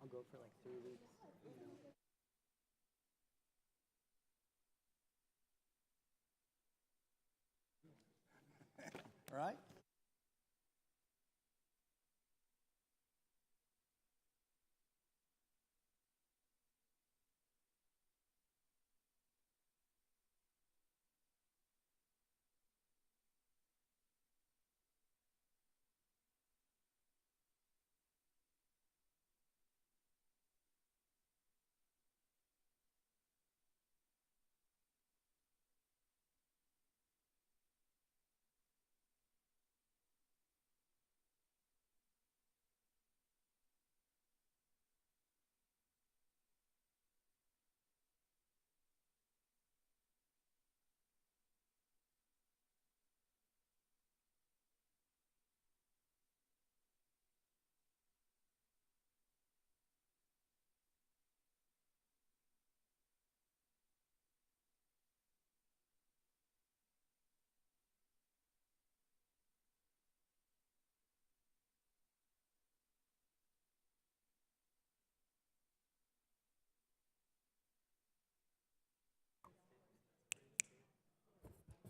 I'll go for like 3 weeks. Right?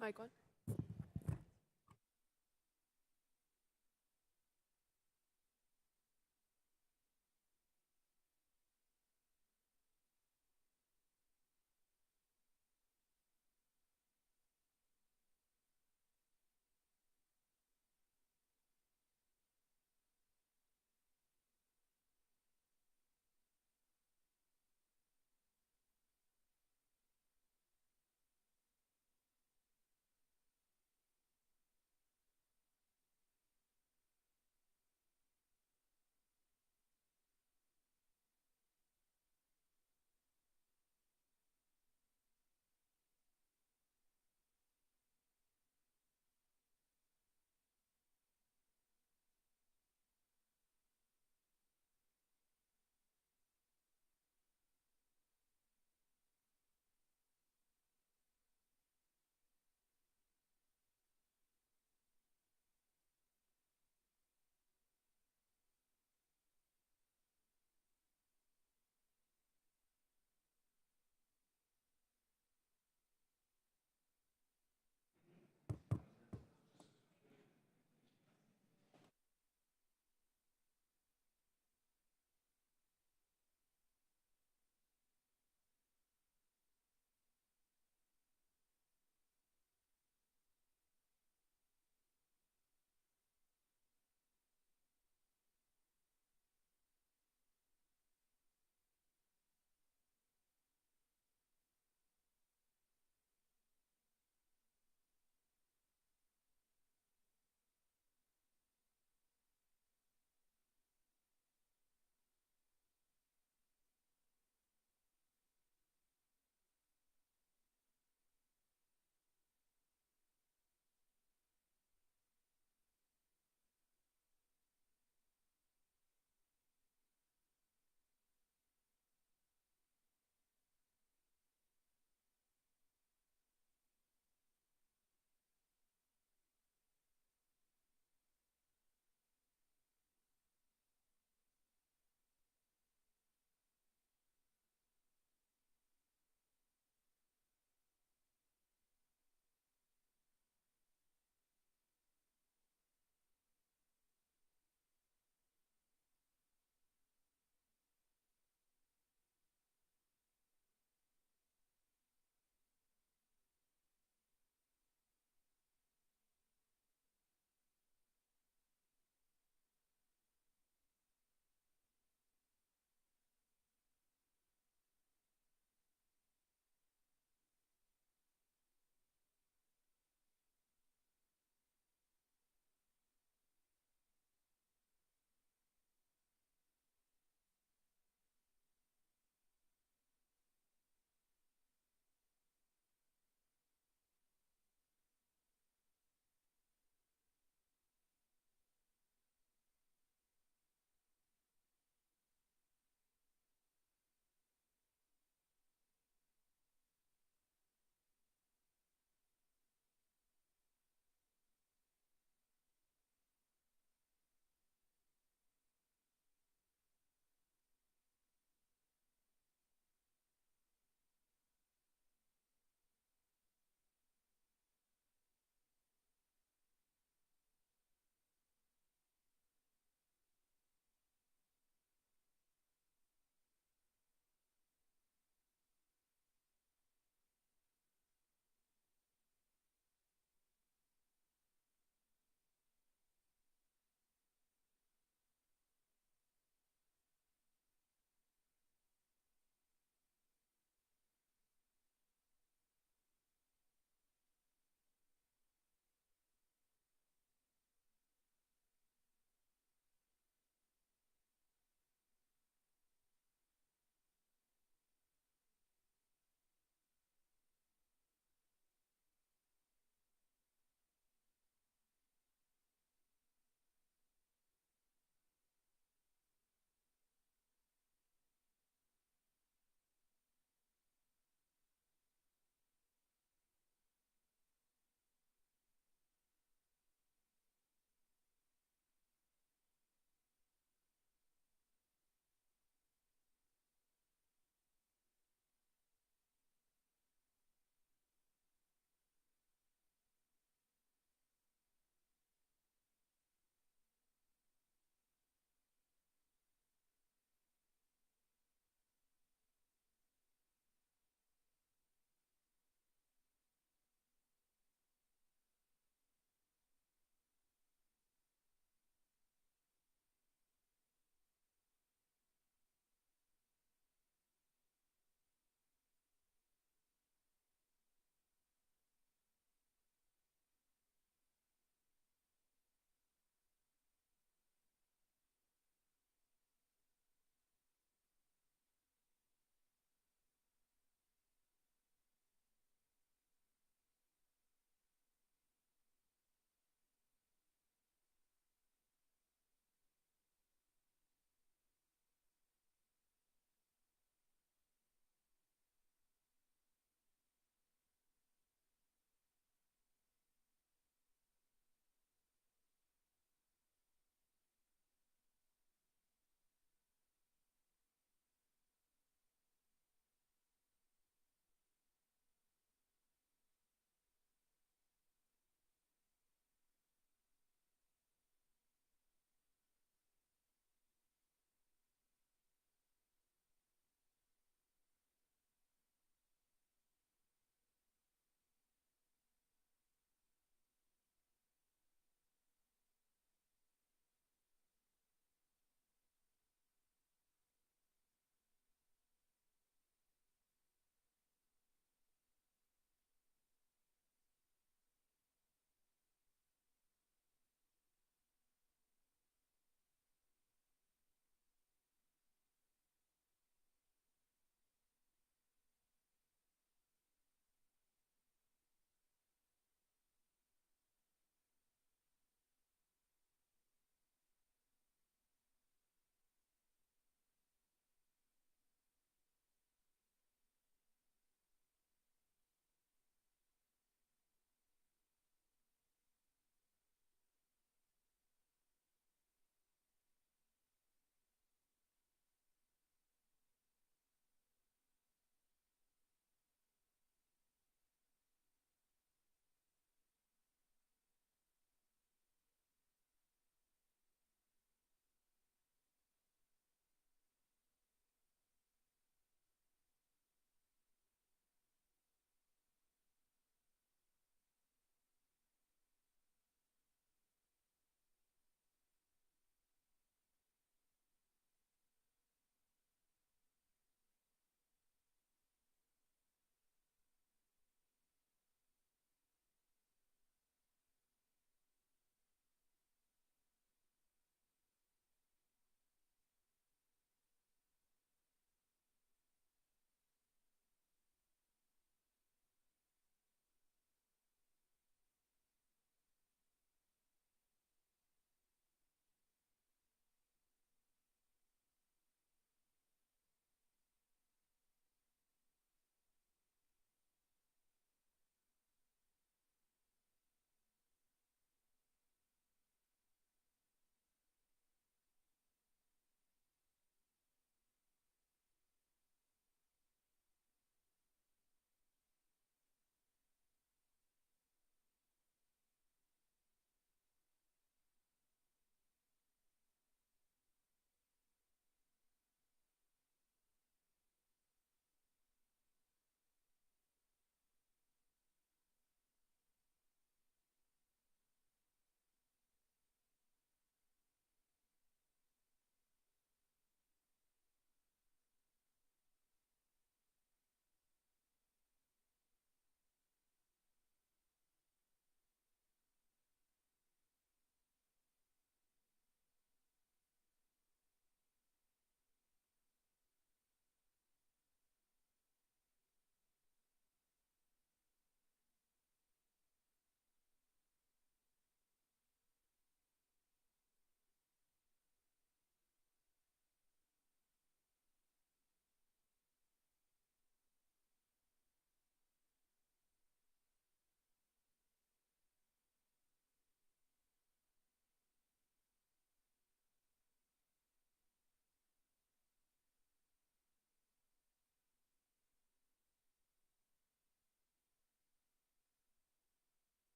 Mic on.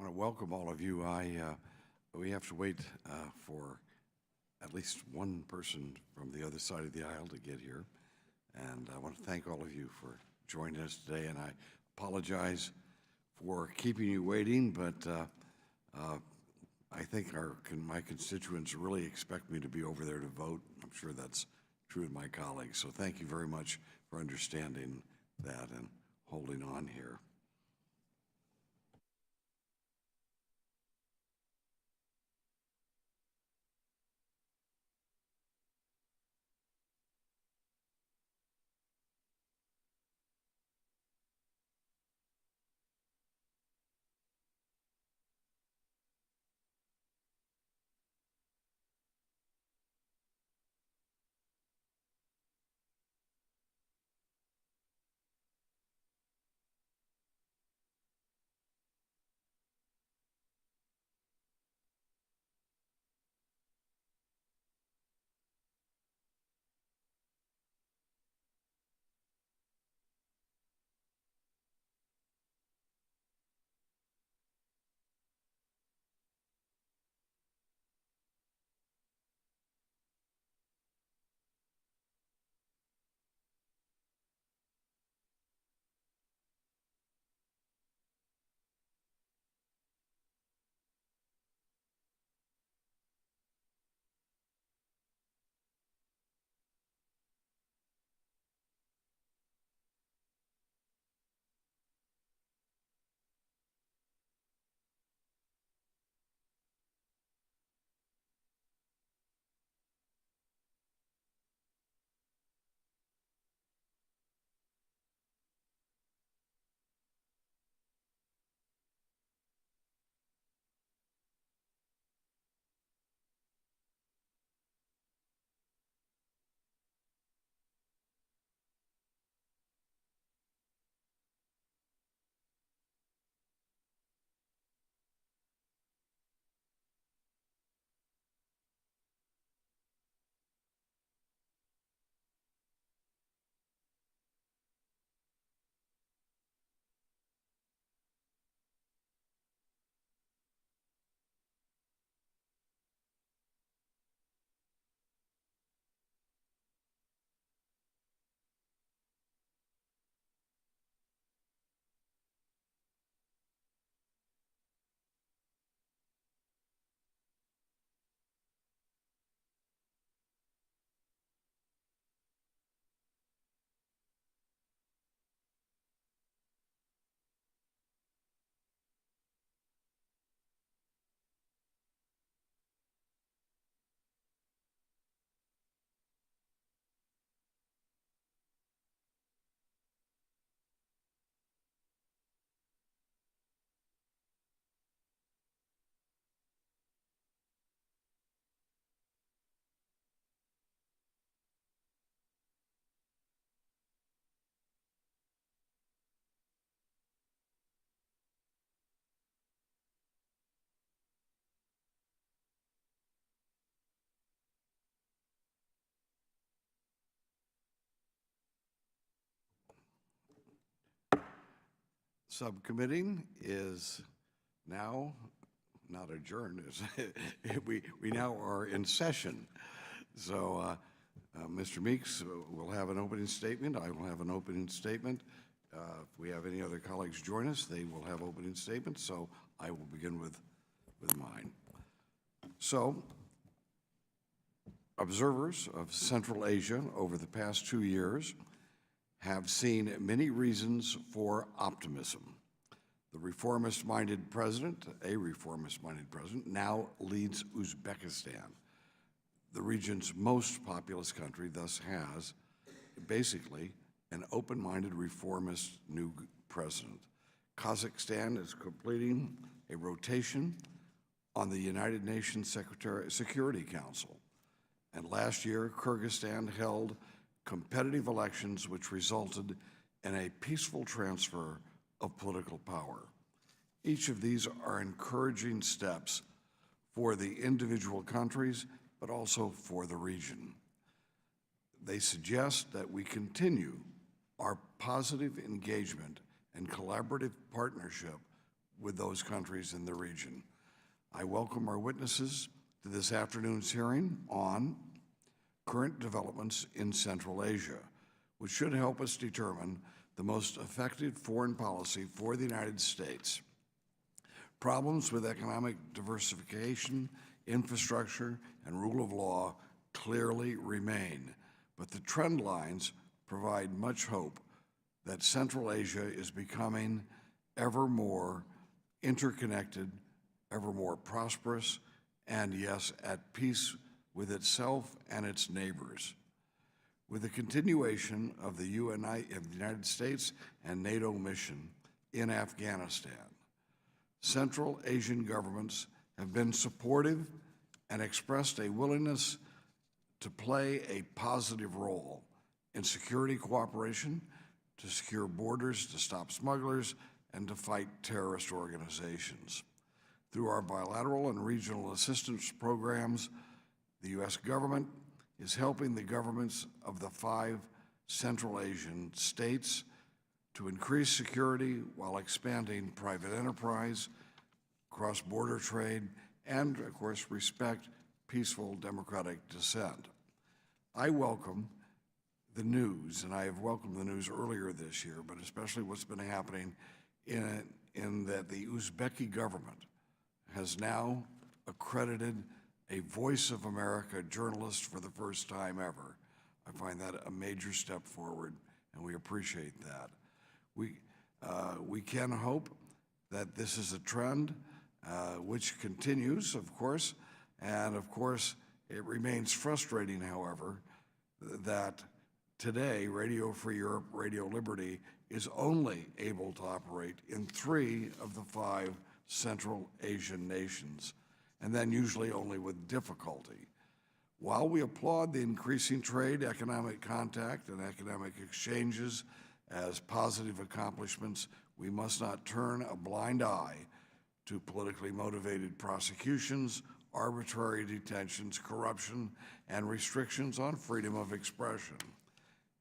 want to welcome all of you. We have to wait for at least one person from the other side of the aisle to get here. And I want to thank all of you for joining us today. And I apologize for keeping you waiting, but I think my constituents really expect me to be over there to vote. I'm sure that's true of my colleagues. So thank you very much for understanding that and holding on here. Subcommittee is now not adjourned. we now are in session. So Mr. Meeks will have an opening statement. I will have an opening statement. If we have any other colleagues join us, they will have opening statements. So I will begin with mine. So observers of Central Asia over the past 2 years have seen many reasons for optimism. The reformist-minded president, now leads Uzbekistan, the region's most populous country, thus has basically an open-minded reformist new president. Kazakhstan is completing a rotation on the United Nations Security Council. And last year, Kyrgyzstan held competitive elections which resulted in a peaceful transfer of political power. Each of these are encouraging steps for the individual countries, but also for the region. They suggest that we continue our positive engagement and collaborative partnership with those countries in the region. I welcome our witnesses to this afternoon's hearing on current developments in Central Asia, which should help us determine the most effective foreign policy for the United States. Problems with economic diversification, infrastructure, and rule of law clearly remain, but the trend lines provide much hope that Central Asia is becoming ever more interconnected, ever more prosperous, and yes, at peace with itself and its neighbors. With the continuation of the United States and NATO mission in Afghanistan, Central Asian governments have been supportive and expressed a willingness to play a positive role in security cooperation, to secure borders, to stop smugglers, and to fight terrorist organizations. Through our bilateral and regional assistance programs, the U.S. government is helping the governments of the 5 Central Asian states to increase security while expanding private enterprise, cross-border trade, and, of course, respect peaceful democratic dissent. I welcome the news, and I have welcomed the news earlier this year, but especially what's been happening in that the Uzbeki government has now accredited a Voice of America journalist for the first time ever. I find that a major step forward, and we appreciate that. We can hope that this is a trend which continues, of course, and of course it remains frustrating, however, that today Radio Free Europe, Radio Liberty is only able to operate in 3 of the 5 Central Asian nations, and then usually only with difficulty. While we applaud the increasing trade, economic contact, and economic exchanges as positive accomplishments, we must not turn a blind eye to politically motivated prosecutions, arbitrary detentions, corruption, and restrictions on freedom of expression.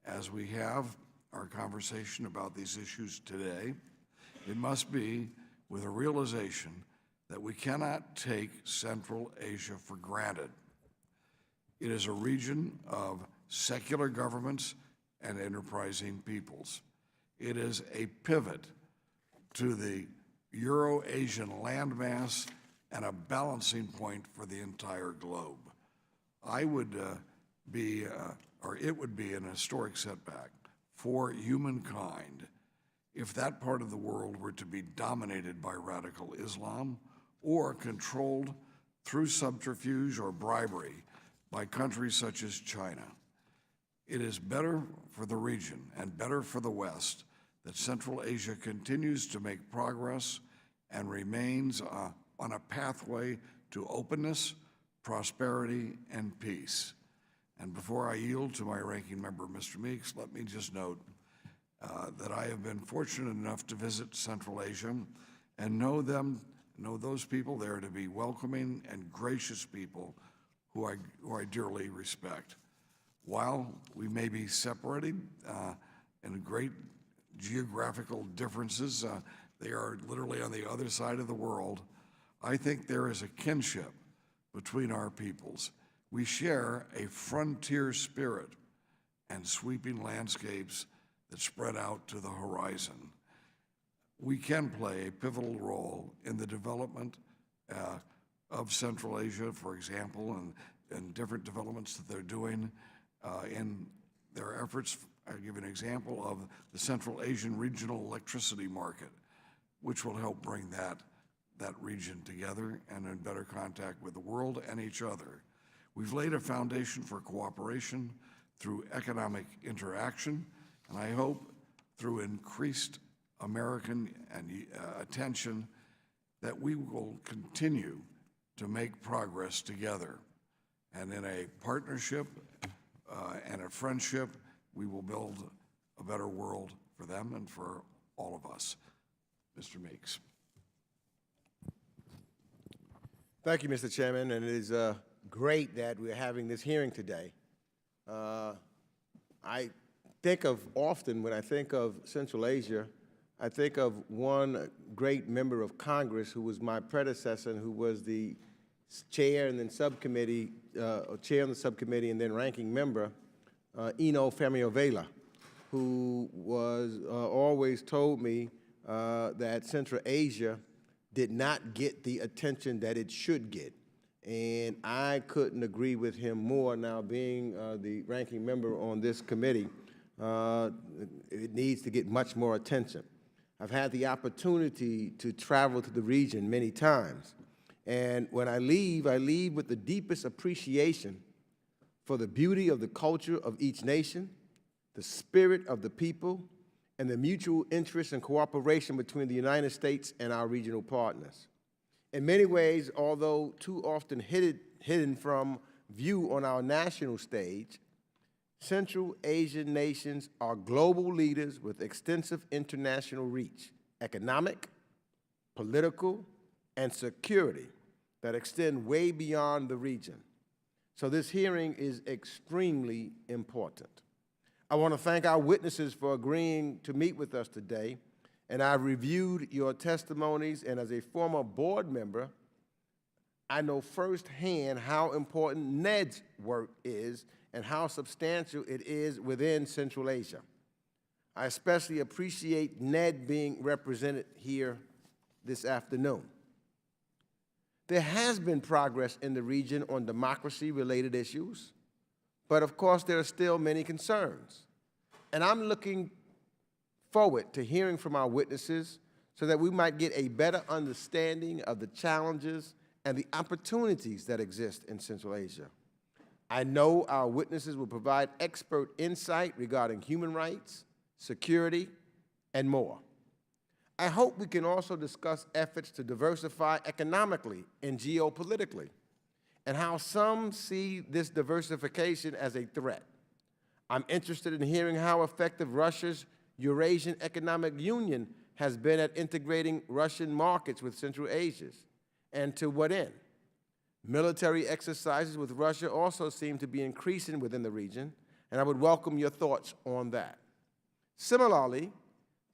As we have our conversation about these issues today, it must be with a realization that we cannot take Central Asia for granted. It is a region of secular governments and enterprising peoples. It is a pivot to the Euro-Asian landmass and a balancing point for the entire globe. It would be an historic setback for humankind if that part of the world were to be dominated by radical Islam or controlled through subterfuge or bribery by countries such as China. It is better for the region and better for the West that Central Asia continues to make progress and remains on a pathway to openness, prosperity, and peace. And before I yield to my ranking member, Mr. Meeks, let me just note that I have been fortunate enough to visit Central Asia and know those people there to be welcoming and gracious people who I dearly respect. While we may be separated in great geographical differences, they are literally on the other side of the world, I think there is a kinship between our peoples. We share a frontier spirit and sweeping landscapes that spread out to the horizon. We can play a pivotal role in the development of Central Asia, for example, and different developments that they're doing in their efforts. I'll give an example of the Central Asian Regional Electricity Market, which will help bring that region together and in better contact with the world and each other. We've laid a foundation for cooperation through economic interaction, and I hope through increased American attention that we will continue to make progress together. And in a partnership and a friendship, we will build a better world for them and for all of us. Mr. Meeks. Thank you, Mr. Chairman, and it is great that we're having this hearing today. I think of often, when I think of Central Asia, I think of one great member of Congress who was my predecessor and who was the chair and then subcommittee, chair on the subcommittee and then ranking member, Eno Famiovela, who was always told me that Central Asia did not get the attention that it should get. And I couldn't agree with him more. Now, being the ranking member on this committee, it needs to get much more attention. I've had the opportunity to travel to the region many times. And when I leave with the deepest appreciation for the beauty of the culture of each nation, the spirit of the people, and the mutual interest and cooperation between the United States and our regional partners. In many ways, although too often hidden from view on our national stage, Central Asian nations are global leaders with extensive international reach, economic, political, and security that extend way beyond the region. So this hearing is extremely important. I want to thank our witnesses for agreeing to meet with us today, and I've reviewed your testimonies, and as a former board member, I know firsthand how important NED's work is and how substantial it is within Central Asia. I especially appreciate NED being represented here this afternoon. There has been progress in the region on democracy-related issues, but of course there are still many concerns. And I'm looking forward to hearing from our witnesses so that we might get a better understanding of the challenges and the opportunities that exist in Central Asia. I know our witnesses will provide expert insight regarding human rights, security, and more. I hope we can also discuss efforts to diversify economically and geopolitically, and how some see this diversification as a threat. I'm interested in hearing how effective Russia's Eurasian Economic Union has been at integrating Russian markets with Central Asia's, and to what end. Military exercises with Russia also seem to be increasing within the region, and I would welcome your thoughts on that. Similarly,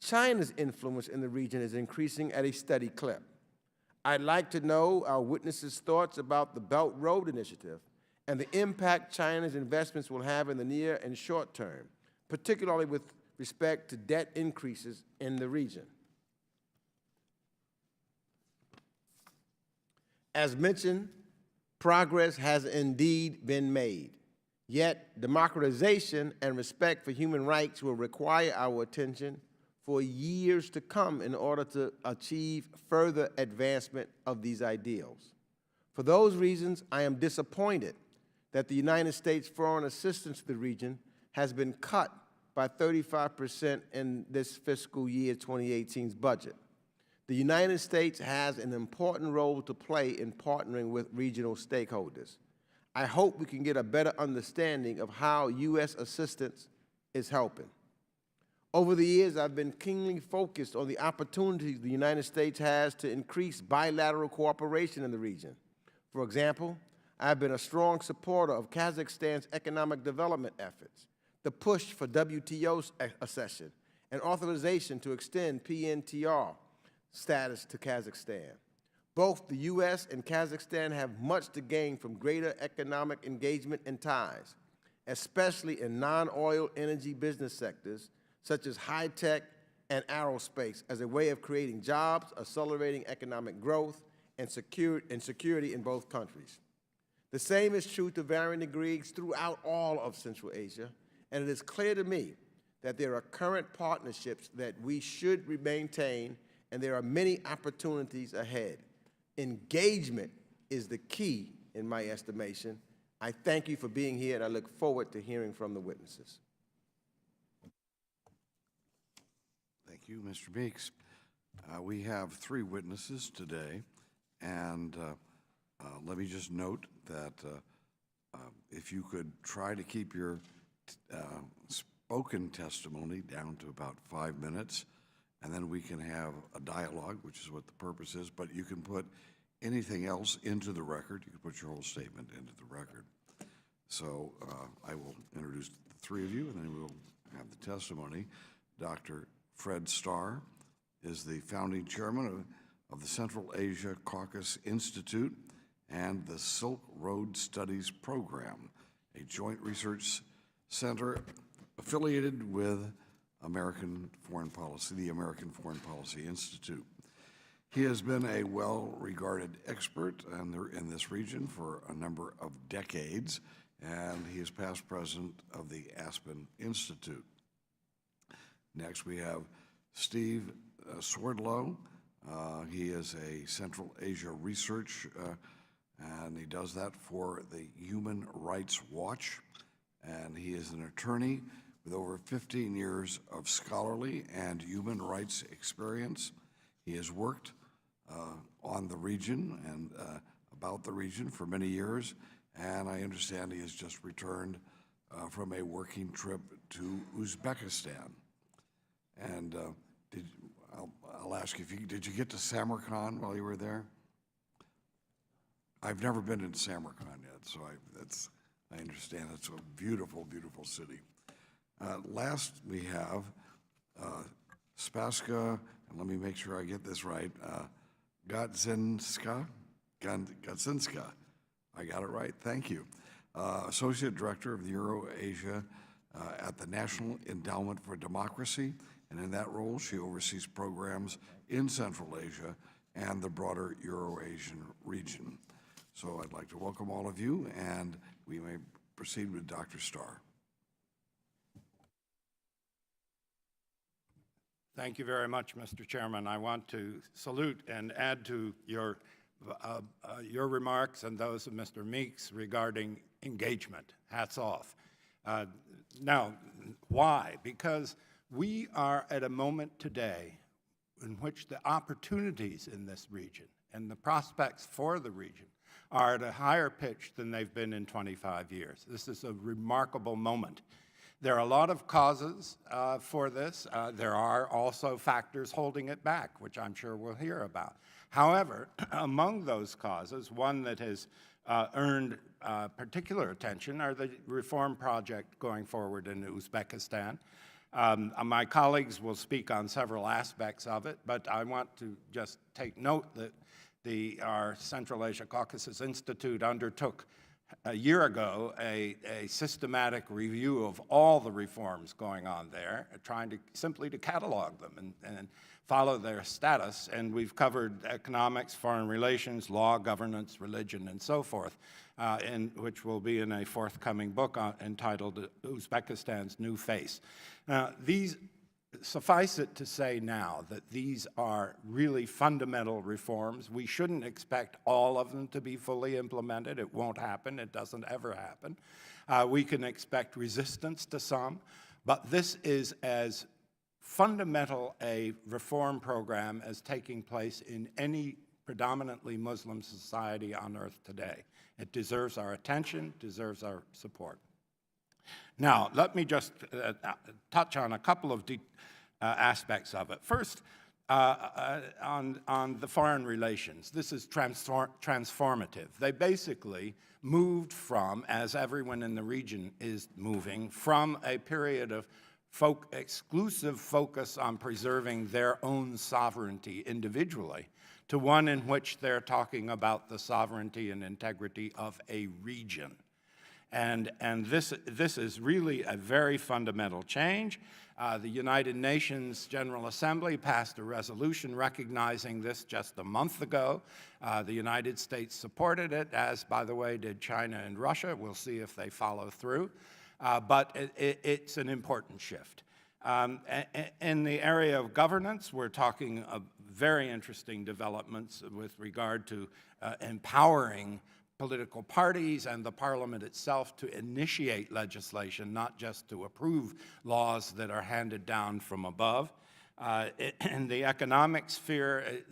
China's influence in the region is increasing at a steady clip. I'd like to know our witnesses' thoughts about the Belt Road Initiative and the impact China's investments will have in the near and short term, particularly with respect to debt increases in the region. As mentioned, progress has indeed been made, yet democratization and respect for human rights will require our attention for years to come in order to achieve further advancement of these ideals. For those reasons, I am disappointed that the United States foreign assistance to the region has been cut by 35% in this fiscal year 2018's budget. The United States has an important role to play in partnering with regional stakeholders. I hope we can get a better understanding of how U.S. assistance is helping. Over the years, I've been keenly focused on the opportunities the United States has to increase bilateral cooperation in the region. For example, I've been a strong supporter of Kazakhstan's economic development efforts, the push for WTO accession, and authorization to extend PNTR status to Kazakhstan. Both the U.S. and Kazakhstan have much to gain from greater economic engagement and ties, especially in non-oil energy business sectors such as high-tech and aerospace, as a way of creating jobs, accelerating economic growth, and security in both countries. The same is true to varying degrees throughout all of Central Asia, and it is clear to me that there are current partnerships that we should maintain, and there are many opportunities ahead. Engagement is the key, in my estimation. I thank you for being here, and I look forward to hearing from the witnesses. Thank you, Mr. Meeks. We have 3 witnesses today, and let me just note that if you could try to keep your spoken testimony down to about 5 minutes, and then we can have a dialogue, which is what the purpose is, but you can put anything else into the record. You can put your whole statement into the record. So I will introduce the 3 of you, and then we'll have the testimony. Dr. Fred Starr, is the founding chairman of the Central Asia Caucasus Institute and the Silk Road Studies Program, a joint research center affiliated with American Foreign Policy, the American Foreign Policy Institute. He has been a well-regarded expert in this region for a number of decades, and he is past president of the Aspen Institute. Next, we have Steve Swerdlow. He is a Central Asia research, and he does that for the Human Rights Watch, and he is an attorney with over 15 years of scholarly and human rights experience. He has worked on the region and about the region for many years, and I understand he has just returned from a working trip to Uzbekistan. And I'll ask you, did you get to Samarkand while you were there? I've never been in Samarkand yet, so I understand it's a beautiful, beautiful city. Last, we have Spaska, and let me make sure I get this right, Gadzinska. I got it right, thank you. Associate Director of the Eurasia at the National Endowment for Democracy, and in that role, she oversees programs in Central Asia and the broader Eurasian region. So I'd like to welcome all of you, and we may proceed with Dr. Starr. Thank you very much, Mr. Chairman. I want to salute and add to your remarks and those of Mr. Meeks regarding engagement. Hats off. Now, why? Because we are at a moment today in which the opportunities in this region and the prospects for the region are at a higher pitch than they've been in 25 years. This is a remarkable moment. There are a lot of causes for this. There are also factors holding it back, which I'm sure we'll hear about. However, among those causes, one that has earned particular attention are the reform project going forward in Uzbekistan. My colleagues will speak on several aspects of it, but I want to just take note that our Central Asia Caucasus Institute undertook a year ago a systematic review of all the reforms going on there, trying to simply to catalog them and follow their status. And we've covered economics, foreign relations, law, governance, religion, and so forth, which will be in a forthcoming book entitled Uzbekistan's New Face. Suffice it to say now that these are really fundamental reforms. We shouldn't expect all of them to be fully implemented. It won't happen. It doesn't ever happen. We can expect resistance to some, but this is as fundamental a reform program as taking place in any predominantly Muslim society on earth today. It deserves our attention, deserves our support. Now, let me just touch on a couple of aspects of it. First, on the foreign relations, this is transformative. They basically moved from, as everyone in the region is moving, from a period of exclusive focus on preserving their own sovereignty individually to one in which they're talking about the sovereignty and integrity of a region. And this is really a very fundamental change. The United Nations General Assembly passed a resolution recognizing this just a month ago. The United States supported it, as, by the way, did China and Russia. We'll see if they follow through. But it's an important shift. In the area of governance, we're talking of very interesting developments with regard to empowering political parties and the parliament itself to initiate legislation, not just to approve laws that are handed down from above. In the economic sphere,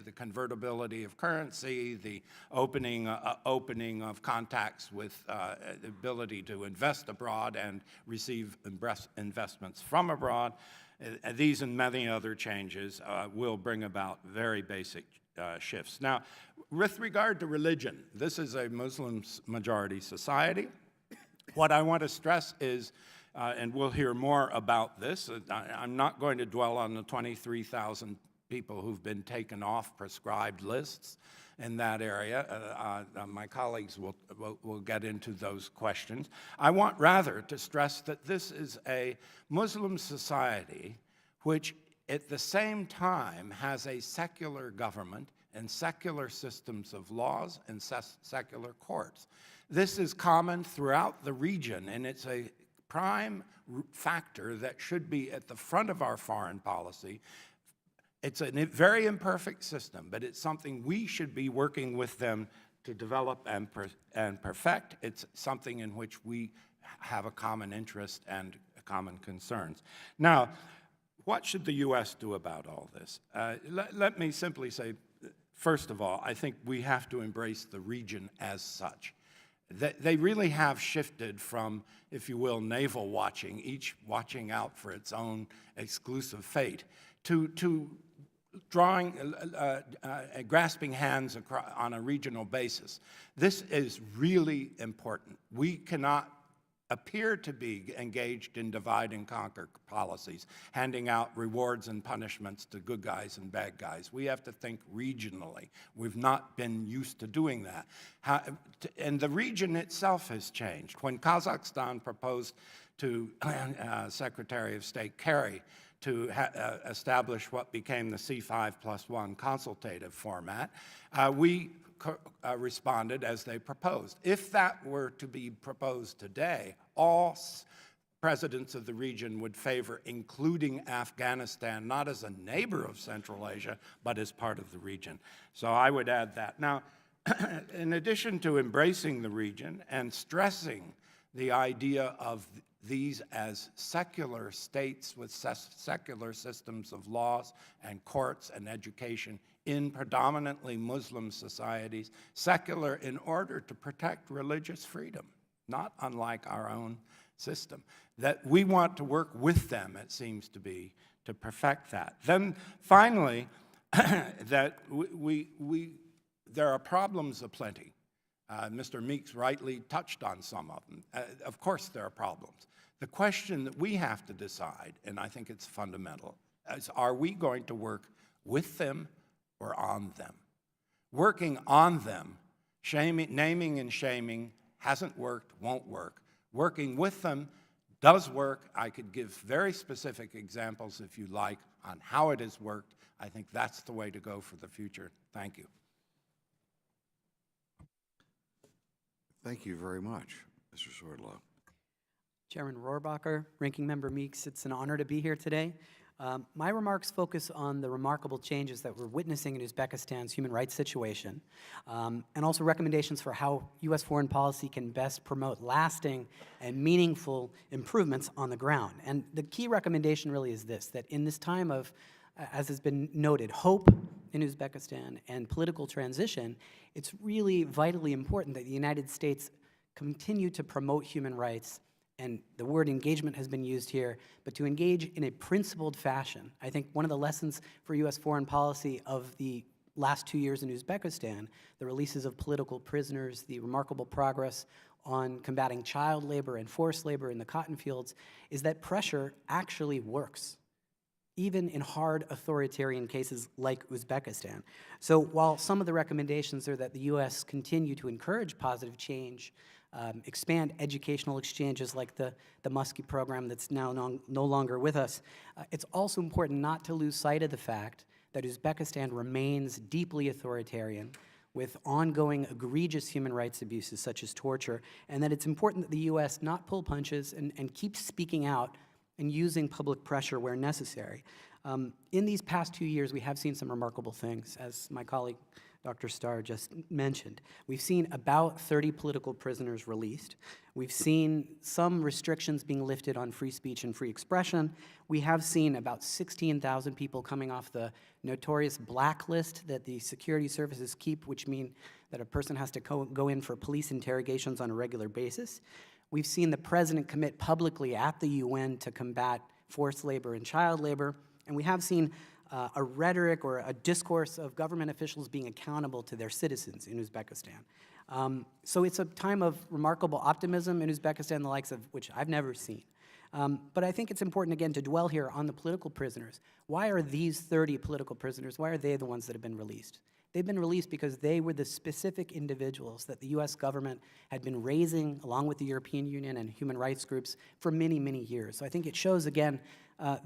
the convertibility of currency, the opening of contacts with the ability to invest abroad and receive investments from abroad, these and many other changes will bring about very basic shifts. Now, with regard to religion, this is a Muslim majority society. What I want to stress is, and we'll hear more about this, I'm not going to dwell on the 23,000 people who've been taken off prescribed lists in that area. My colleagues will get into those questions. I want rather to stress that this is a Muslim society which at the same time has a secular government and secular systems of laws and secular courts. This is common throughout the region, and it's a prime factor that should be at the front of our foreign policy. It's a very imperfect system, but it's something we should be working with them to develop and perfect. It's something in which we have a common interest and common concerns. Now, what should the U.S. do about all this? Let me simply say, first of all, I think we have to embrace the region as such. They really have shifted from, if you will, navel watching, each watching out for its own exclusive fate, to grasping hands on a regional basis. This is really important. We cannot appear to be engaged in divide and conquer policies, handing out rewards and punishments to good guys and bad guys. We have to think regionally. We've not been used to doing that. And the region itself has changed. When Kazakhstan proposed to Secretary of State Kerry to establish what became the C5+1 consultative format, we responded as they proposed. If that were to be proposed today, all presidents of the region would favor including Afghanistan, not as a neighbor of Central Asia, but as part of the region. So I would add that. Now, in addition to embracing the region and stressing the idea of these as secular states with secular systems of laws and courts and education in predominantly Muslim societies, secular in order to protect religious freedom, not unlike our own system, that we want to work with them, it seems to be, to perfect that. Then finally, that there are problems aplenty. Mr. Meeks rightly touched on some of them. Of course there are problems. The question that we have to decide, and I think it's fundamental, is are we going to work with them or on them? Working on them, naming and shaming hasn't worked, won't work. Working with them does work. I could give very specific examples, if you like, on how it has worked. I think that's the way to go for the future. Thank you. Thank you very much, Mr. Swerdlow. Chairman Rohrabacher, Ranking Member Meeks, it's an honor to be here today. My remarks focus on the remarkable changes that we're witnessing in Uzbekistan's human rights situation, and also recommendations for how U.S. foreign policy can best promote lasting and meaningful improvements on the ground. And the key recommendation really is this, that in this time of, as has been noted, hope in Uzbekistan and political transition, it's really vitally important that the United States continue to promote human rights, and the word engagement has been used here, but to engage in a principled fashion. I think one of the lessons for U.S. foreign policy of the last 2 years in Uzbekistan, the releases of political prisoners, the remarkable progress on combating child labor and forced labor in the cotton fields, is that pressure actually works, even in hard authoritarian cases like Uzbekistan. So while some of the recommendations are that the U.S. continue to encourage positive change, expand educational exchanges like the Muskie program that's now no longer with us, it's also important not to lose sight of the fact that Uzbekistan remains deeply authoritarian with ongoing egregious human rights abuses such as torture, and that it's important that the U.S. not pull punches and keep speaking out and using public pressure where necessary. In these past 2 years, we have seen some remarkable things, as my colleague Dr. Starr just mentioned. We've seen about 30 political prisoners released. We've seen some restrictions being lifted on free speech and free expression. We have seen about 16,000 people coming off the notorious blacklist that the security services keep, which mean that a person has to go in for police interrogations on a regular basis. We've seen the president commit publicly at the UN to combat forced labor and child labor, and we have seen a rhetoric or a discourse of government officials being accountable to their citizens in Uzbekistan. So it's a time of remarkable optimism in Uzbekistan, the likes of which I've never seen. But I think it's important, again, to dwell here on the political prisoners. Why are these 30 political prisoners, why are they the ones that have been released? They've been released because they were the specific individuals that the U.S. government had been raising, along with the European Union and human rights groups, for many, many years. So I think it shows, again,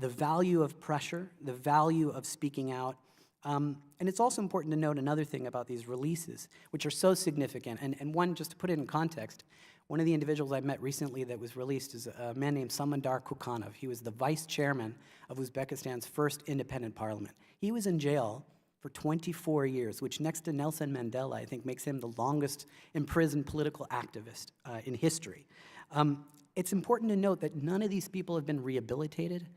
the value of pressure, the value of speaking out. And it's also important to note another thing about these releases, which are so significant. And one, just to put it in context, one of the individuals I met recently that was released is a man named Samandar Kukhanov. He was the vice chairman of Uzbekistan's first independent parliament. He was in jail for 24 years, which next to Nelson Mandela, I think makes him the longest imprisoned political activist in history. It's important to note that none of these people have been rehabilitated,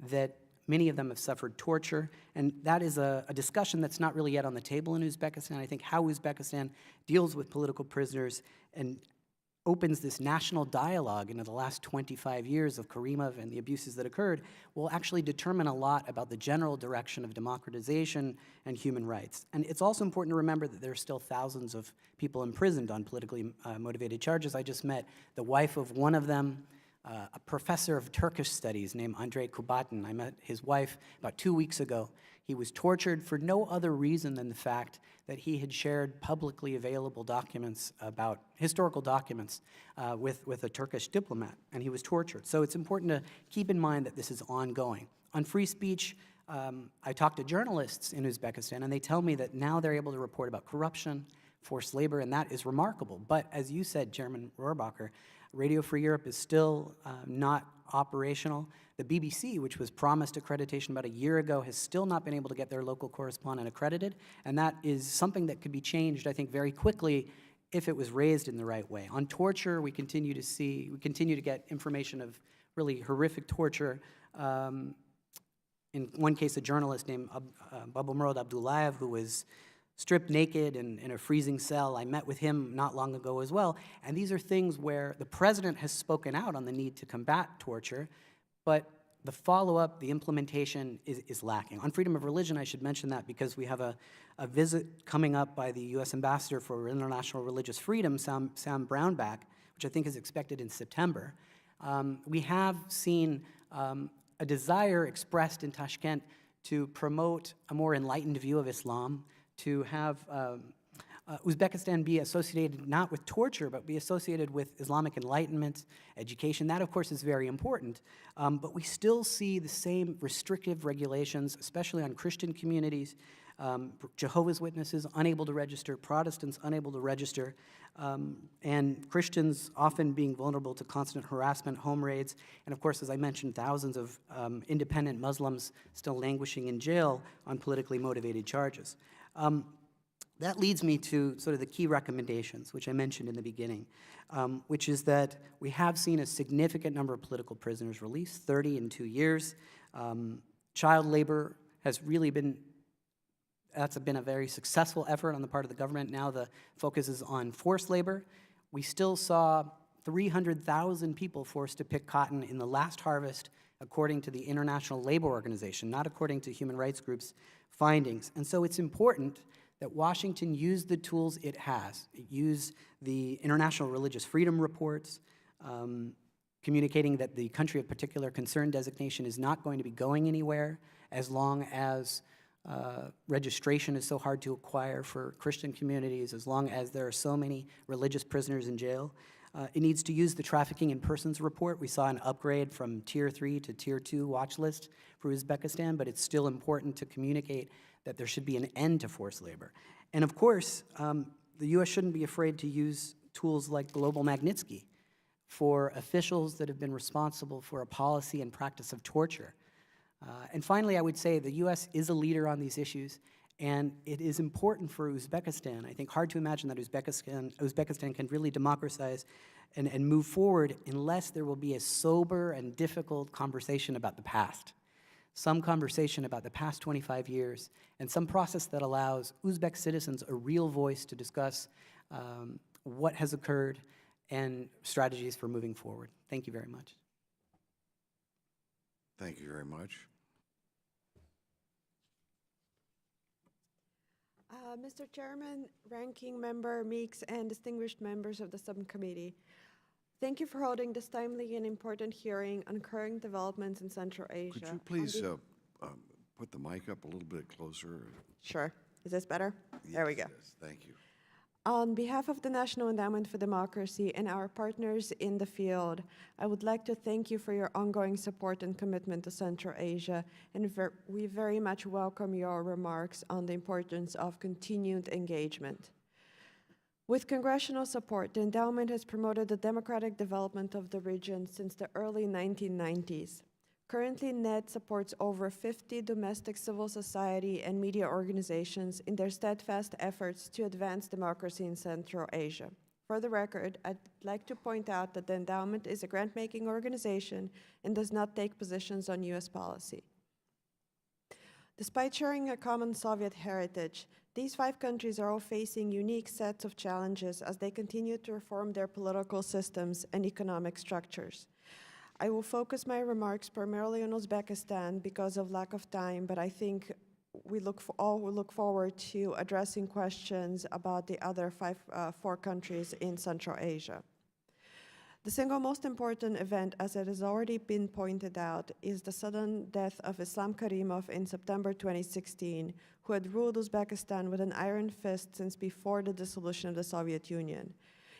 that many of them have suffered torture, and that is a discussion that's not really yet on the table in Uzbekistan. I think how Uzbekistan deals with political prisoners and opens this national dialogue into the last 25 years of Karimov and the abuses that occurred will actually determine a lot about the general direction of democratization and human rights. And it's also important to remember that there are still thousands of people imprisoned on politically motivated charges. I just met the wife of one of them, a professor of Turkish studies named Andrei Kubatin. I met his wife about 2 weeks ago. He was tortured for no other reason than the fact that he had shared publicly available documents about historical documents with a Turkish diplomat, and he was tortured. So it's important to keep in mind that this is ongoing. On free speech, I talked to journalists in Uzbekistan, and they tell me that now they're able to report about corruption, forced labor, and that is remarkable. But as you said, Chairman Rohrabacher, Radio Free Europe is still not operational. The BBC, which was promised accreditation about a year ago, has still not been able to get their local correspondent accredited, and that is something that could be changed, I think, very quickly if it was raised in the right way. On torture, we continue to get information of really horrific torture. In one case, a journalist named Babamurod Abdullayev, who was stripped naked in a freezing cell. I met with him not long ago as well. And these are things where the president has spoken out on the need to combat torture, but the follow-up, the implementation is lacking. On freedom of religion, I should mention that because we have a visit coming up by the U.S. Ambassador for International Religious Freedom, Sam Brownback, which I think is expected in September. We have seen a desire expressed in Tashkent to promote a more enlightened view of Islam, to have Uzbekistan be associated not with torture, but be associated with Islamic enlightenment, education. That, of course, is very important. But we still see the same restrictive regulations, especially on Christian communities, Jehovah's Witnesses unable to register, Protestants unable to register, and Christians often being vulnerable to constant harassment, home raids, and of course, as I mentioned, thousands of independent Muslims still languishing in jail on politically motivated charges. That leads me to sort of the key recommendations, which I mentioned in the beginning, which is that we have seen a significant number of political prisoners released, 30 in 2 years. Child labor has really been, that's been a very successful effort on the part of the government. Now the focus is on forced labor. We still saw 300,000 people forced to pick cotton in the last harvest, according to the International Labor Organization, not according to human rights groups' findings. And so it's important that Washington use the tools it has. It use the International Religious Freedom Reports, communicating that the country of particular concern designation is not going to be going anywhere as long as registration is so hard to acquire for Christian communities, as long as there are so many religious prisoners in jail. It needs to use the Trafficking in Persons report. We saw an upgrade from Tier 3 to Tier 2 watch list for Uzbekistan, but it's still important to communicate that there should be an end to forced labor. And of course, the U.S. shouldn't be afraid to use tools like Global Magnitsky for officials that have been responsible for a policy and practice of torture. And finally, I would say the U.S. is a leader on these issues, and it is important for Uzbekistan. I think hard to imagine that Uzbekistan can really democratize and move forward unless there will be a sober and difficult conversation about the past. Some conversation about the past 25 years, and some process that allows Uzbek citizens a real voice to discuss what has occurred and strategies for moving forward. Thank you very much. Thank you very much. Mr. Chairman, Ranking Member Meeks, and distinguished members of the subcommittee, Thank you for holding this timely and important hearing on current developments in Central Asia. Could you please put the mic up a little bit closer? Sure. Is this better? There we go. Yes, thank you. On behalf of the National Endowment for Democracy and our partners in the field, I would like to thank you for your ongoing support and commitment to Central Asia, and we very much welcome your remarks on the importance of continued engagement. With congressional support, the endowment has promoted the democratic development of the region since the early 1990s. Currently, NED supports over 50 domestic civil society and media organizations in their steadfast efforts to advance democracy in Central Asia. For the record, I'd like to point out that the endowment is a grant-making organization and does not take positions on U.S. policy. Despite sharing a common Soviet heritage, these 5 countries are all facing unique sets of challenges as they continue to reform their political systems and economic structures. I will focus my remarks primarily on Uzbekistan because of lack of time, but I think we all look forward to addressing questions about the other 4 countries in Central Asia. The single most important event, as it has already been pointed out, is the sudden death of Islam Karimov in September 2016, who had ruled Uzbekistan with an iron fist since before the dissolution of the Soviet Union.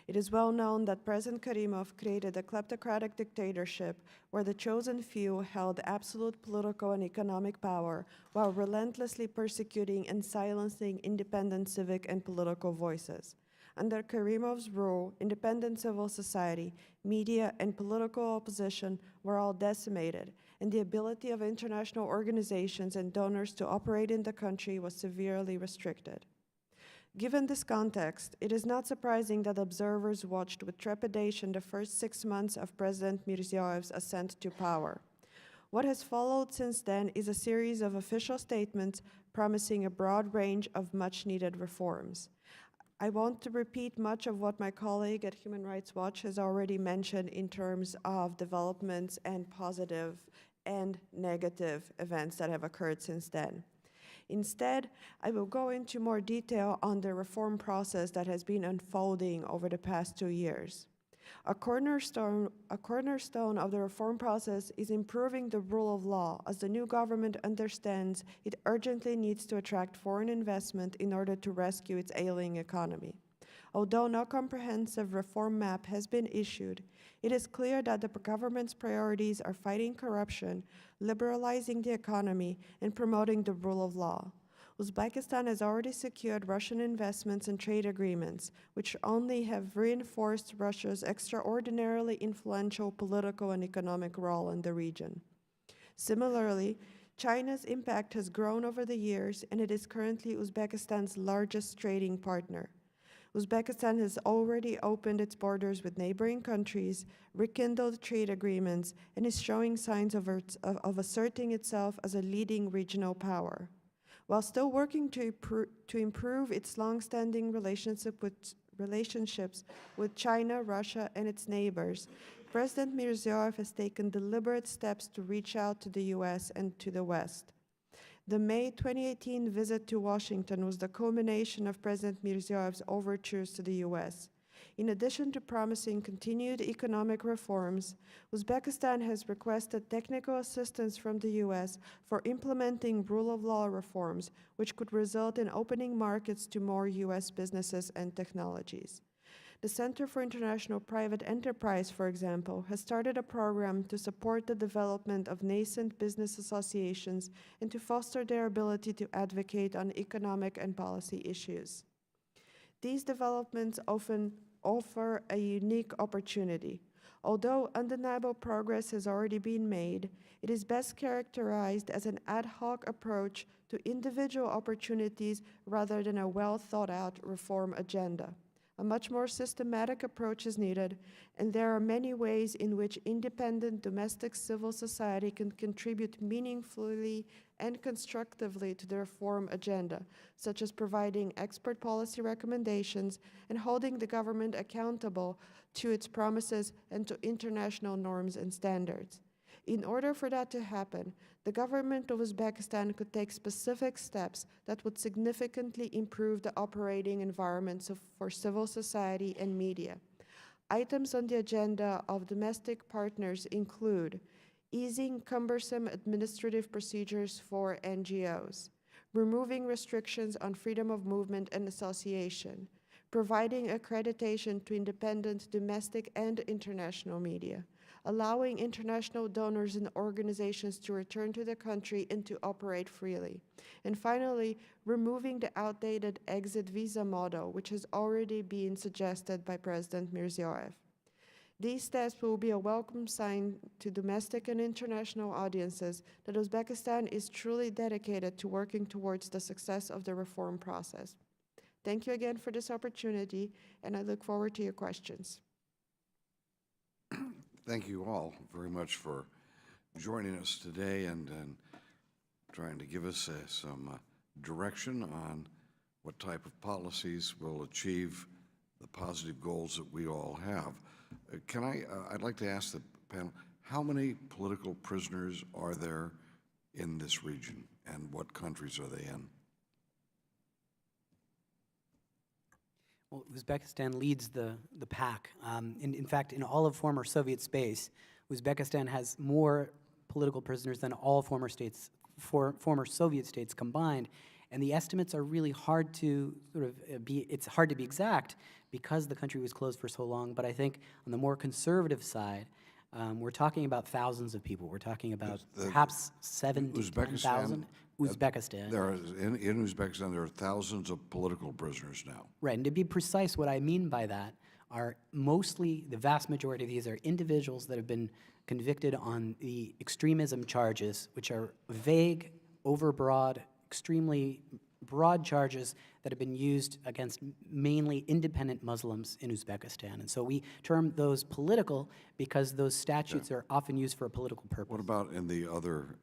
It is well known that President Karimov created a kleptocratic dictatorship where the chosen few held absolute political and economic power while relentlessly persecuting and silencing independent civic and political voices. Under Karimov's rule, independent civil society, media, and political opposition were all decimated, and the ability of international organizations and donors to operate in the country was severely restricted. Given this context, it is not surprising that observers watched with trepidation the first 6 months of President Mirziyoyev's ascent to power. What has followed since then is a series of official statements promising a broad range of much-needed reforms. I want to repeat much of what my colleague at Human Rights Watch has already mentioned in terms of developments and positive and negative events that have occurred since then. Instead, I will go into more detail on the reform process that has been unfolding over the past 2 years. A cornerstone of the reform process is improving the rule of law, as the new government understands it urgently needs to attract foreign investment in order to rescue its ailing economy. Although no comprehensive reform map has been issued, it is clear that the government's priorities are fighting corruption, liberalizing the economy, and promoting the rule of law. Uzbekistan has already secured Russian investments and trade agreements, which only have reinforced Russia's extraordinarily influential political and economic role in the region. Similarly, China's impact has grown over the years, and it is currently Uzbekistan's largest trading partner. Uzbekistan has already opened its borders with neighboring countries, rekindled trade agreements, and is showing signs of asserting itself as a leading regional power. While still working to improve its long-standing relationships with China, Russia, and its neighbors, President Mirziyoyev has taken deliberate steps to reach out to the U.S. and to the West. The May 2018 visit to Washington was the culmination of President Mirziyoyev's overtures to the U.S. In addition to promising continued economic reforms, Uzbekistan has requested technical assistance from the U.S. for implementing rule of law reforms, which could result in opening markets to more U.S. businesses and technologies. The Center for International Private Enterprise, for example, has started a program to support the development of nascent business associations and to foster their ability to advocate on economic and policy issues. These developments often offer a unique opportunity. Although undeniable progress has already been made, it is best characterized as an ad hoc approach to individual opportunities rather than a well-thought-out reform agenda. A much more systematic approach is needed, and there are many ways in which independent domestic civil society can contribute meaningfully and constructively to the reform agenda, such as providing expert policy recommendations and holding the government accountable to its promises and to international norms and standards. In order for that to happen, the government of Uzbekistan could take specific steps that would significantly improve the operating environments for civil society and media. Items on the agenda of domestic partners include easing cumbersome administrative procedures for NGOs, removing restrictions on freedom of movement and association, providing accreditation to independent domestic and international media, allowing international donors and organizations to return to the country and to operate freely, and finally, removing the outdated exit visa model, which has already been suggested by President Mirziyoyev. These steps will be a welcome sign to domestic and international audiences that Uzbekistan is truly dedicated to working towards the success of the reform process. Thank you again for this opportunity, and I look forward to your questions. Thank you all very much for joining us today and trying to give us some direction on what type of policies will achieve the positive goals that we all have. I'd like to ask the panel, how many political prisoners are there in this region, and what countries are they in? Well, Uzbekistan leads the pack. In fact, in all of former Soviet space, Uzbekistan has more political prisoners than all former Soviet states combined. And the estimates are really hard to it's hard to be exact because the country was closed for so long. But I think on the more conservative side, we're talking about thousands of people. We're talking about perhaps 7,000 to 10,000. Uzbekistan. In Uzbekistan, there are thousands of political prisoners now. Right, and to be precise, what I mean by that are mostly, the vast majority of these are individuals that have been convicted on the extremism charges, which are vague, overbroad, extremely broad charges that have been used against mainly independent Muslims in Uzbekistan. And so we term those political because those statutes are often used for a political purpose. What about in the other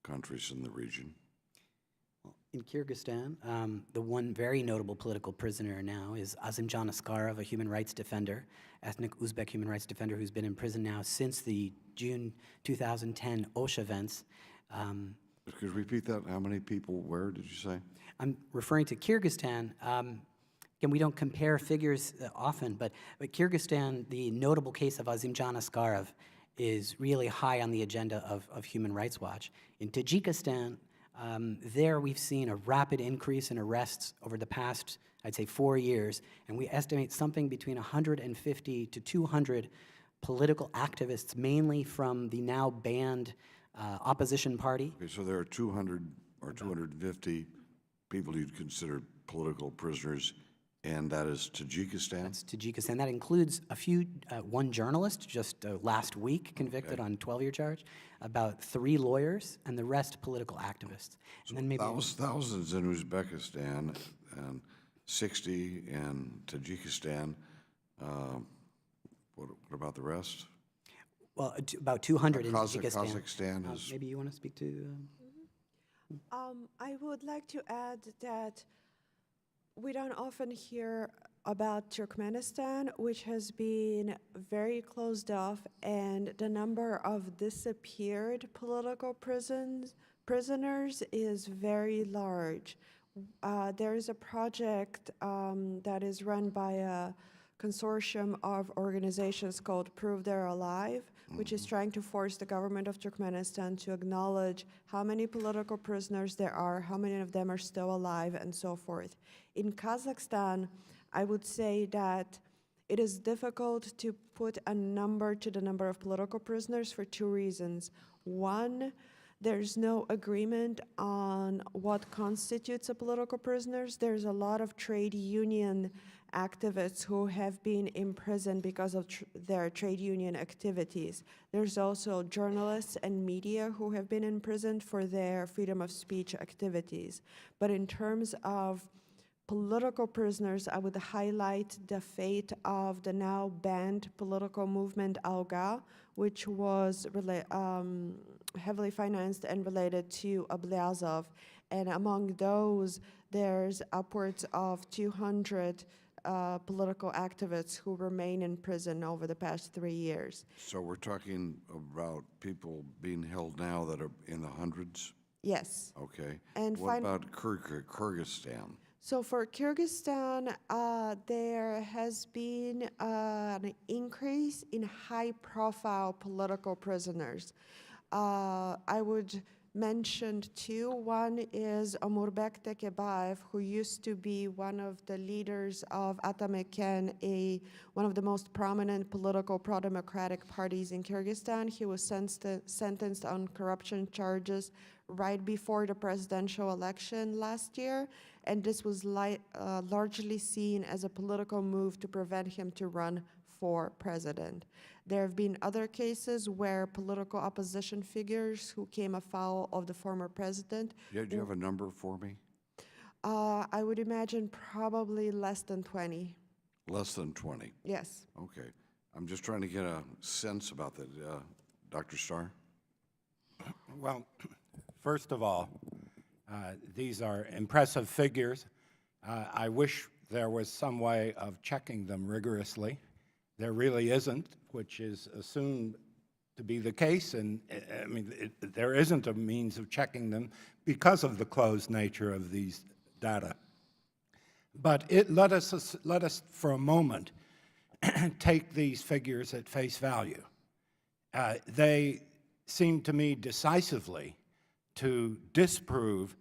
countries in the region? In Kyrgyzstan, the one very notable political prisoner now is Azimjan Askarov, a human rights defender, ethnic Uzbek human rights defender who's been in prison now since the June 2010 OSH events. Could you repeat that? How many people, where did you say? I'm referring to Kyrgyzstan. Again, we don't compare figures often, but Kyrgyzstan, the notable case of Azimjan Askarov is really high on the agenda of Human Rights Watch. In Tajikistan, there we've seen a rapid increase in arrests over the past, I'd say, 4 years, and we estimate something between 150 to 200 political activists, mainly from the now banned opposition party. Okay, so there are 200 or 250 people you'd consider political prisoners, and that is Tajikistan? That's Tajikistan. That includes a few, one journalist just last week convicted on 12-year charge, about 3 lawyers, and the rest political activists. So And then maybe thousands in Uzbekistan and 60 in Tajikistan. What about the rest? well, about 200 in Tajikistan. Kazakhstan is. Maybe you want to speak to. I would like to add that we don't often hear about Turkmenistan, which has been very closed off, and the number of disappeared political prisoners is very large. There is a project that is run by a consortium of organizations called Prove They're Alive, which is trying to force the government of Turkmenistan to acknowledge how many political prisoners there are, how many of them are still alive, and so forth. In Kazakhstan, I would say that it is difficult to put a number to the number of political prisoners for 2 reasons. One, there's no agreement on what constitutes a political prisoner. There's a lot of trade union activists who have been imprisoned because of their trade union activities. There's also journalists and media who have been imprisoned for their freedom of speech activities. But in terms of political prisoners, I would highlight the fate of the now banned political movement Alga, which was heavily financed and related to Ablyazov. And among those, there's upwards of 200 political activists who remain in prison over the past 3 years. So we're talking about people being held now that are in the hundreds? Yes. Okay. And what about Kyrgyzstan? So for Kyrgyzstan, there has been an increase in high-profile political prisoners. I would mention two. One is Omurbek Tekebaev, who used to be one of the leaders of Atameken, one of the most prominent political pro-democratic parties in Kyrgyzstan. He was sentenced on corruption charges right before the presidential election last year, and this was largely seen as a political move to prevent him to run for president. There have been other cases where political opposition figures who came afoul of the former president. Do you have a number for me? I would imagine probably less than 20. Less than 20. Yes. Okay. I'm just trying to get a sense about that. Dr. Starr? Well, first of all, these are impressive figures. I wish there was some way of checking them rigorously. There really isn't, which is assumed to be the case, and I mean, there isn't a means of checking them because of the closed nature of these data. But let us for a moment take these figures at face value. They seem to me decisively to disprove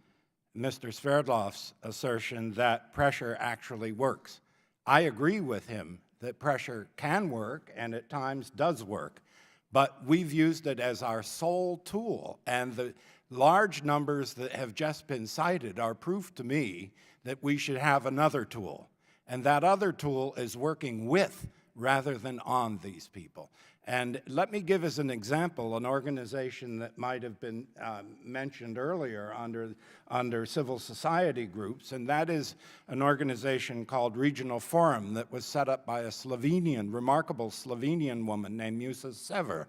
Mr. Sverdlov's assertion that pressure actually works. I agree with him that pressure can work and at times does work, but we've used it as our sole tool, and the large numbers that have just been cited are proof to me that we should have another tool, and that other tool is working with rather than on these people. And let me give as an example an organization that might have been mentioned earlier under civil society groups, and that is an organization called Regional Forum that was set up by a remarkable Slovenian woman named Musa Sever.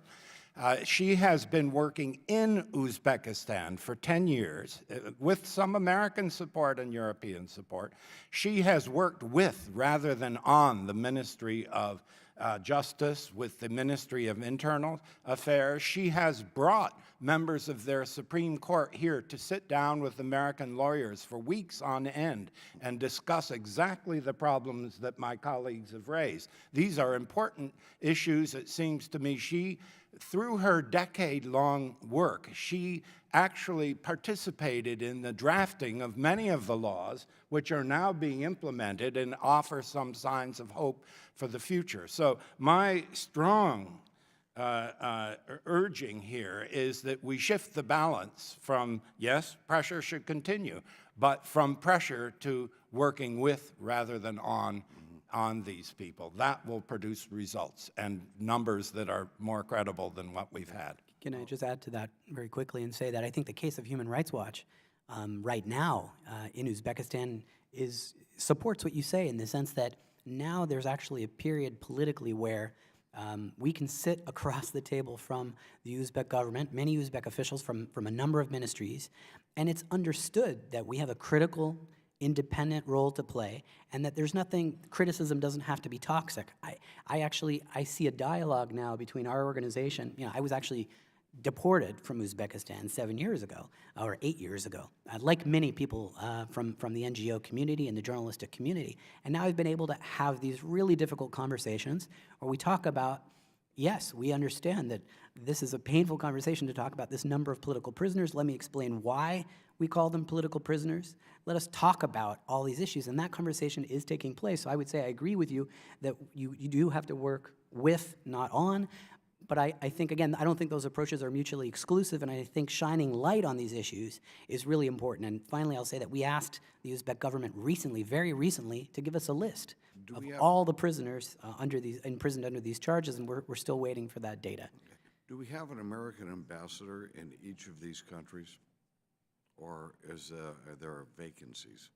She has been working in Uzbekistan for 10 years with some American support and European support. She has worked with rather than on the Ministry of Justice, with the Ministry of Internal Affairs. She has brought members of their Supreme Court here to sit down with American lawyers for weeks on end and discuss exactly the problems that my colleagues have raised. These are important issues. It seems to me through her decade-long work, she actually participated in the drafting of many of the laws which are now being implemented and offer some signs of hope for the future. So my strong urging here is that we shift the balance from, yes, pressure should continue, but from pressure to working with rather than on these people. That will produce results and numbers that are more credible than what we've had. Can I just add to that very quickly and say that I think the case of Human Rights Watch right now in Uzbekistan supports what you say, in the sense that now there's actually a period politically where we can sit across the table from the Uzbek government, many Uzbek officials from a number of ministries, and it's understood that we have a critical, independent role to play, and that there's nothing, criticism doesn't have to be toxic. I see a dialogue now between our organization. I was actually deported from Uzbekistan 7 years ago, or 8 years ago, like many people from the NGO community and the journalistic community. And now I've been able to have these really difficult conversations where we talk about, yes, we understand that this is a painful conversation to talk about this number of political prisoners. Let me explain why we call them political prisoners. Let us talk about all these issues, and that conversation is taking place. So I would say I agree with you that you do have to work with, not on. But I think, again, I don't think those approaches are mutually exclusive, and I think shining light on these issues is really important. And finally, I'll say that we asked the Uzbek government recently, very recently, to give us a list of all the prisoners imprisoned under these charges, and we're still waiting for that data. Do we have an American ambassador in each of these countries, or are there vacancies?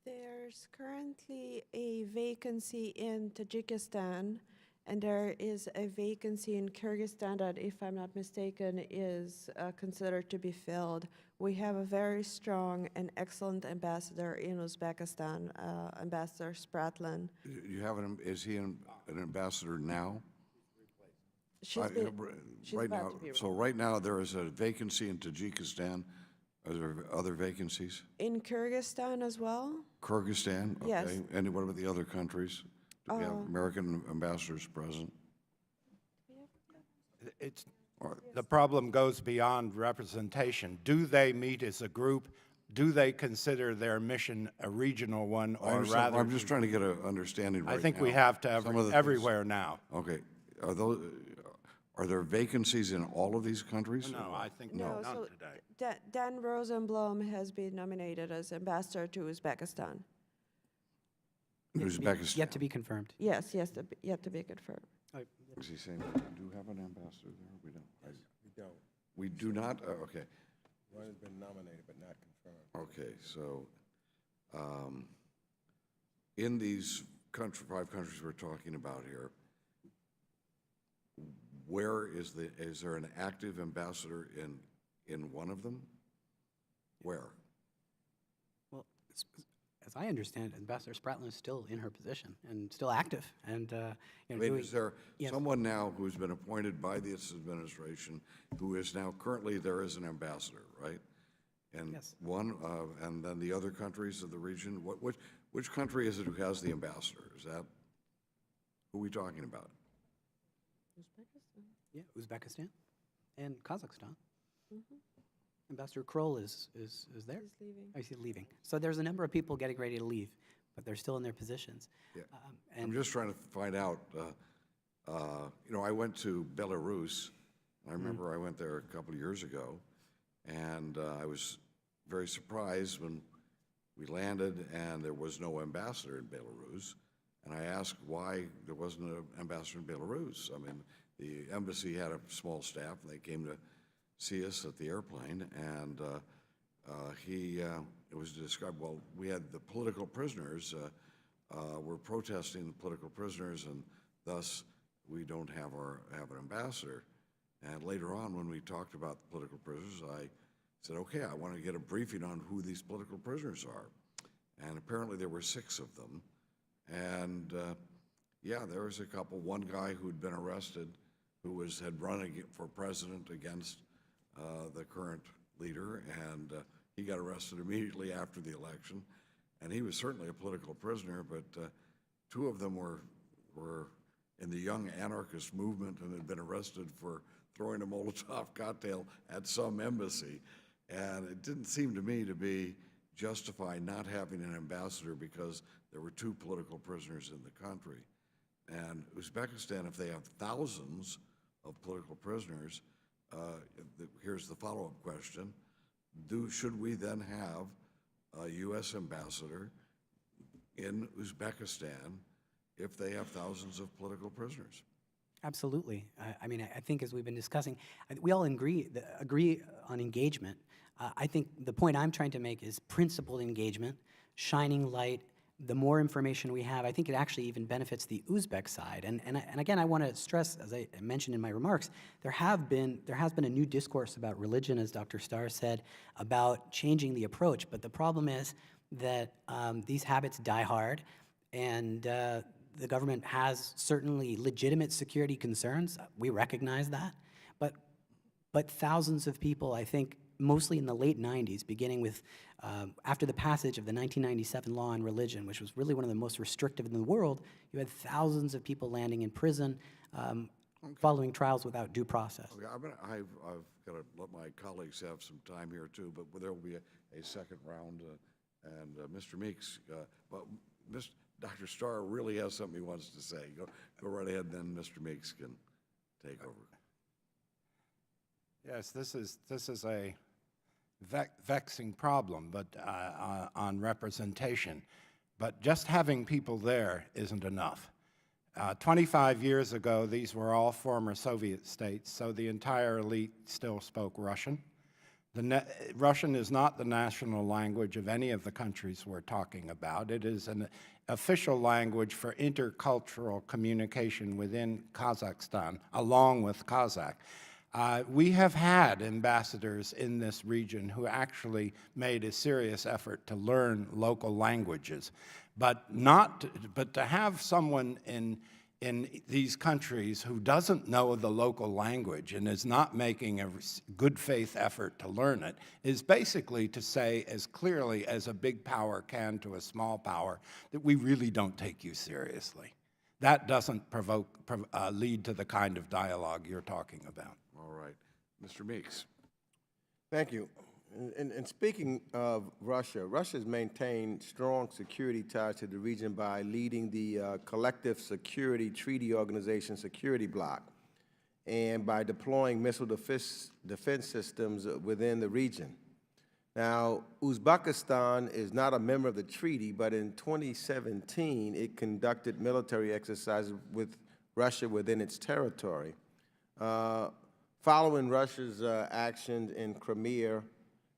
There's currently a vacancy in Tajikistan, and there is a vacancy in Kyrgyzstan that, if I'm not mistaken, is considered to be filled. We have a very strong and excellent ambassador in Uzbekistan, Ambassador Spratlin. Is he an ambassador now? She's been, she's Right about now, to be so right now, there is a vacancy in Tajikistan. Are there other vacancies? in Kyrgyzstan as well. Kyrgyzstan? Yes. Okay. And what about the other countries? Do we have American ambassadors present? It's, Or- the problem goes beyond representation. Do they meet as a group? Do they consider their mission a regional one, I or understand. rather? I'm just trying to get an understanding right now. I think we have to Some of the things- everywhere now. Okay. Are there vacancies in all of these countries? No, I think No, none so today. Dan Rosenblum has been nominated as ambassador to Uzbekistan. Uzbekistan. Yet to be confirmed. Yes, yet to be confirmed. Is he saying we do have an ambassador there? We don't. We don't. We do not? Okay. One has been nominated but not confirmed. Okay, so in these 5 countries we're talking about here, where is there an active ambassador in one of them? Where? Well, as I understand it, Ambassador Spratling is still in her position and still active. And I mean, is there yes. someone now who's been appointed by this administration who is now currently there as an ambassador, right? And Yes. and then the other countries of the region, which country is it who has the ambassador? Is that, who are we talking about? Yeah, Uzbekistan and Kazakhstan. Ambassador Kroll is there. He's leaving. I see leaving. So there's a number of people getting ready to leave, but they're still in their positions. Yeah. And I'm just trying to find out, I went to Belarus. I remember I went there a couple of years ago, and I was very surprised when we landed and there was no ambassador in Belarus. And I asked why there wasn't an ambassador in Belarus. I mean, the embassy had a small staff, and they came to see us at the airplane, and it was described, well, we had the political prisoners, we're protesting the political prisoners, and thus we don't have an ambassador. And later on, when we talked about the political prisoners, I said, okay, I want to get a briefing on who these political prisoners are. And apparently there were 6 of them. And yeah, there was a couple. One guy who'd been arrested who had run for president against the current leader, and he got arrested immediately after the election. And he was certainly a political prisoner, but 2 of them were in the Young Anarchist movement and had been arrested for throwing a Molotov cocktail at some embassy. And it didn't seem to me to be justified not having an ambassador because there were 2 political prisoners in the country. And Uzbekistan, if they have thousands of political prisoners, here's the follow-up question. Should we then have a U.S. ambassador in Uzbekistan if they have thousands of political prisoners? absolutely. I mean, I think as we've been discussing, we all agree on engagement. I think the point I'm trying to make is principled engagement, shining light. The more information we have, I think it actually even benefits the Uzbek side. And again, I want to stress, as I mentioned in my remarks, there has been a new discourse about religion, as Dr. Starr said, about changing the approach. But the problem is that these habits die hard, and the government has certainly legitimate security concerns. We recognize that. But thousands of people, I think, mostly in the late 90s, beginning with after the passage of the 1997 law on religion, which was really one of the most restrictive in the world, you had thousands of people landing in prison following trials without due process. Okay, I've got to let my colleagues have some time here too, but there will be a second round, and Mr. Meeks, but Dr. Starr really has something he wants to say. Go right ahead, then Mr. Meeks can take over. Yes, this is a vexing problem, but on representation. But just having people there isn't enough. 25 years ago, these were all former Soviet states, so the entire elite still spoke Russian. Russian is not the national language of any of the countries we're talking about. It is an official language for intercultural communication within Kazakhstan, along with Kazakh. We have had ambassadors in this region who actually made a serious effort to learn local languages, but to have someone in in these countries who doesn't know the local language and is not making a good faith effort to learn it is basically to say as clearly as a big power can to a small power that we really don't take you seriously. That doesn't lead to the kind of dialogue you're talking about. All right. Mr. Meeks. Thank you. And speaking of Russia, Russia's maintained strong security ties to the region by leading the Collective Security Treaty Organization security bloc and by deploying missile defense systems within the region. Now, Uzbekistan is not a member of the treaty, but in 2017, it conducted military exercises with Russia within its territory. Following Russia's actions in Crimea,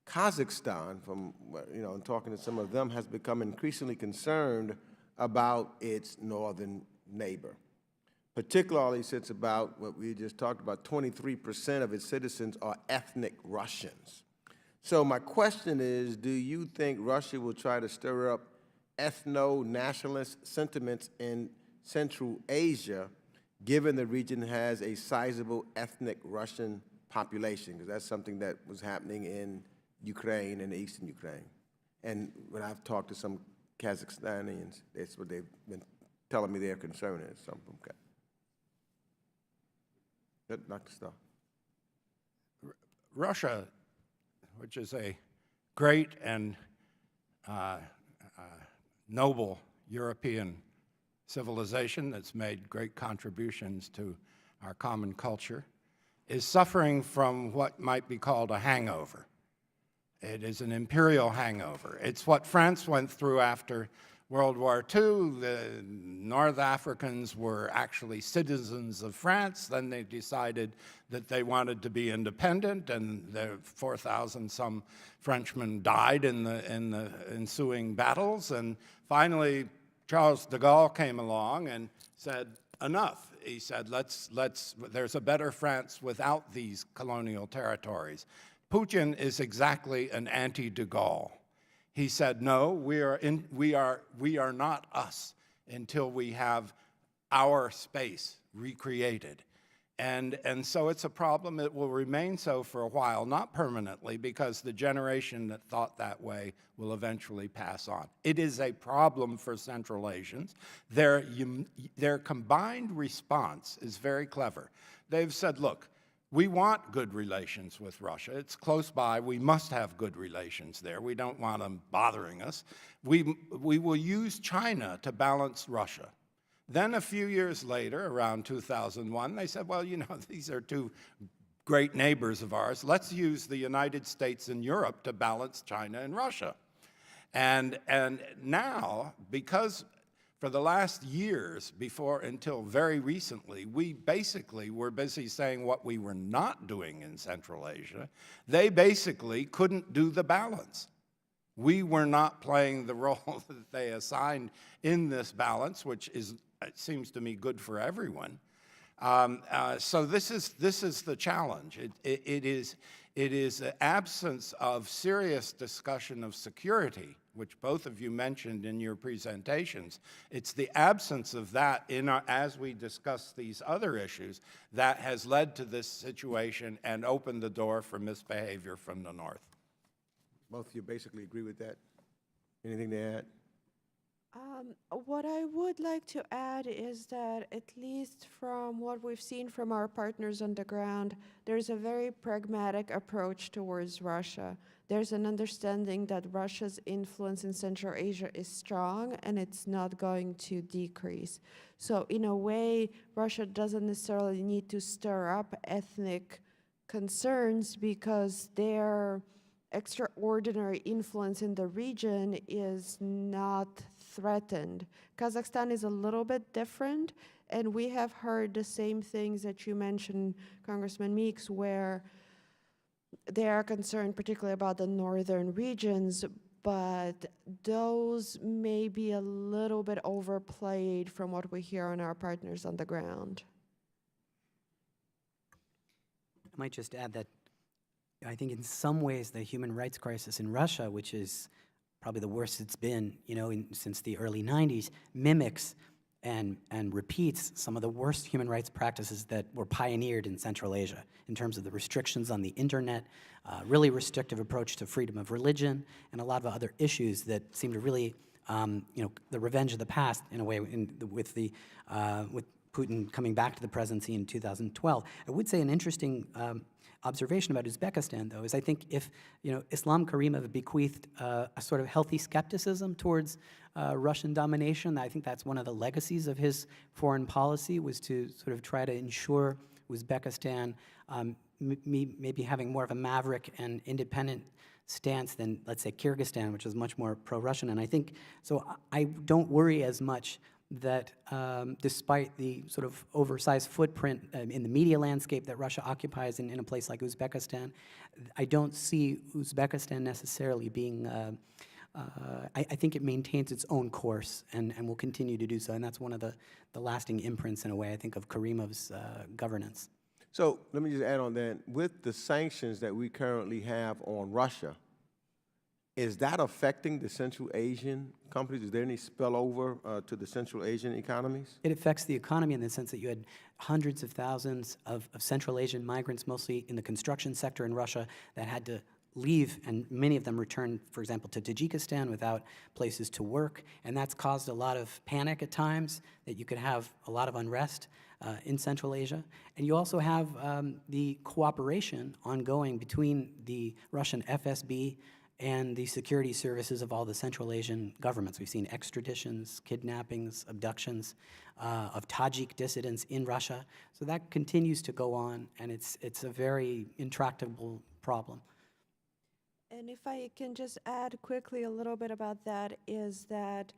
Kazakhstan, from and talking to some of them, has become increasingly concerned about its northern neighbor, particularly since about what we just talked about, 23% of its citizens are ethnic Russians. So my question is, do you think Russia will try to stir up ethno-nationalist sentiments in Central Asia, given the region has a sizable ethnic Russian population? Because that's something that was happening in Ukraine and eastern Ukraine. And when I've talked to some Kazakhstanians, that's what they've been telling me their concern is. So, okay. Good, Dr. Starr. Russia, which is a great and noble European civilization that's made great contributions to our common culture, is suffering from what might be called a hangover. It is an imperial hangover. It's what France went through after World War II. The North Africans were actually citizens of France. Then they decided that they wanted to be independent, and the 4,000 some Frenchmen died in the ensuing battles. And finally, Charles de Gaulle came along and said, enough. He said, there's a better France without these colonial territories. Putin is exactly an anti-de Gaulle. He said, no, we are not us until we have our space recreated. And so it's a problem. It will remain so for a while, not permanently, because the generation that thought that way will eventually pass on. It is a problem for Central Asians. Their combined response is very clever. They've said, look, we want good relations with Russia. It's close by. We must have good relations there. We don't want them bothering us. We will use China to balance Russia. Then a few years later, around 2001, they said, well, these are two great neighbors of ours. Let's use the United States and Europe to balance China and Russia. And now, because for the last years until very recently, we basically were busy saying what we were not doing in Central Asia. They basically couldn't do the balance. We were not playing the role that they assigned in this balance, which is, it seems to me, good for everyone. So this is the challenge. It is the absence of serious discussion of security, which both of you mentioned in your presentations. It's the absence of that as we discuss these other issues that has led to this situation and opened the door for misbehavior from the North. Both of you basically agree with that. Anything to add? What I would like to add is that, at least from what we've seen from our partners on the ground, there's a very pragmatic approach towards Russia. There's an understanding that Russia's influence in Central Asia is strong and it's not going to decrease. So in a way, Russia doesn't necessarily need to stir up ethnic concerns because their extraordinary influence in the region is not threatened. Kazakhstan is a little bit different, and we have heard the same things that you mentioned, Congressman Meeks, where they are concerned particularly about the northern regions, but those may be a little bit overplayed from what we hear on our partners on the ground. I might just add that I think in some ways the human rights crisis in Russia, which is probably the worst it's been, since the early 90s, mimics and repeats some of the worst human rights practices that were pioneered in Central Asia in terms of the restrictions on the internet, really restrictive approach to freedom of religion, and a lot of other issues that seem to really, the revenge of the past in a way with Putin coming back to the presidency in 2012. I would say an interesting observation about Uzbekistan, though, is I think if Islam Karimov bequeathed a sort of healthy skepticism towards Russian domination, I think that's one of the legacies of his foreign policy, was to sort of try to ensure Uzbekistan maybe having more of a maverick and independent stance than, let's say, Kyrgyzstan, which is much more pro-Russian. And I think, so I don't worry as much that despite the sort of oversized footprint in the media landscape that Russia occupies in a place like Uzbekistan, I don't see Uzbekistan necessarily being, I think it maintains its own course and will continue to do so, and that's one of the lasting imprints, in a way, I think, of Karimov's governance. So let me just add on that. With the sanctions that we currently have on Russia, is that affecting the Central Asian companies? Is there any spillover to the Central Asian economies? It affects the economy in the sense that you had hundreds of thousands of Central Asian migrants, mostly in the construction sector in Russia, that had to leave, and many of them returned, for example, to Tajikistan without places to work, and that's caused a lot of panic at times, that you could have a lot of unrest in Central Asia. And you also have the cooperation ongoing between the Russian FSB and the security services of all the Central Asian governments. We've seen extraditions, kidnappings, abductions of Tajik dissidents in Russia. So that continues to go on, and it's a very intractable problem. And if I can just add quickly a little bit about that, is that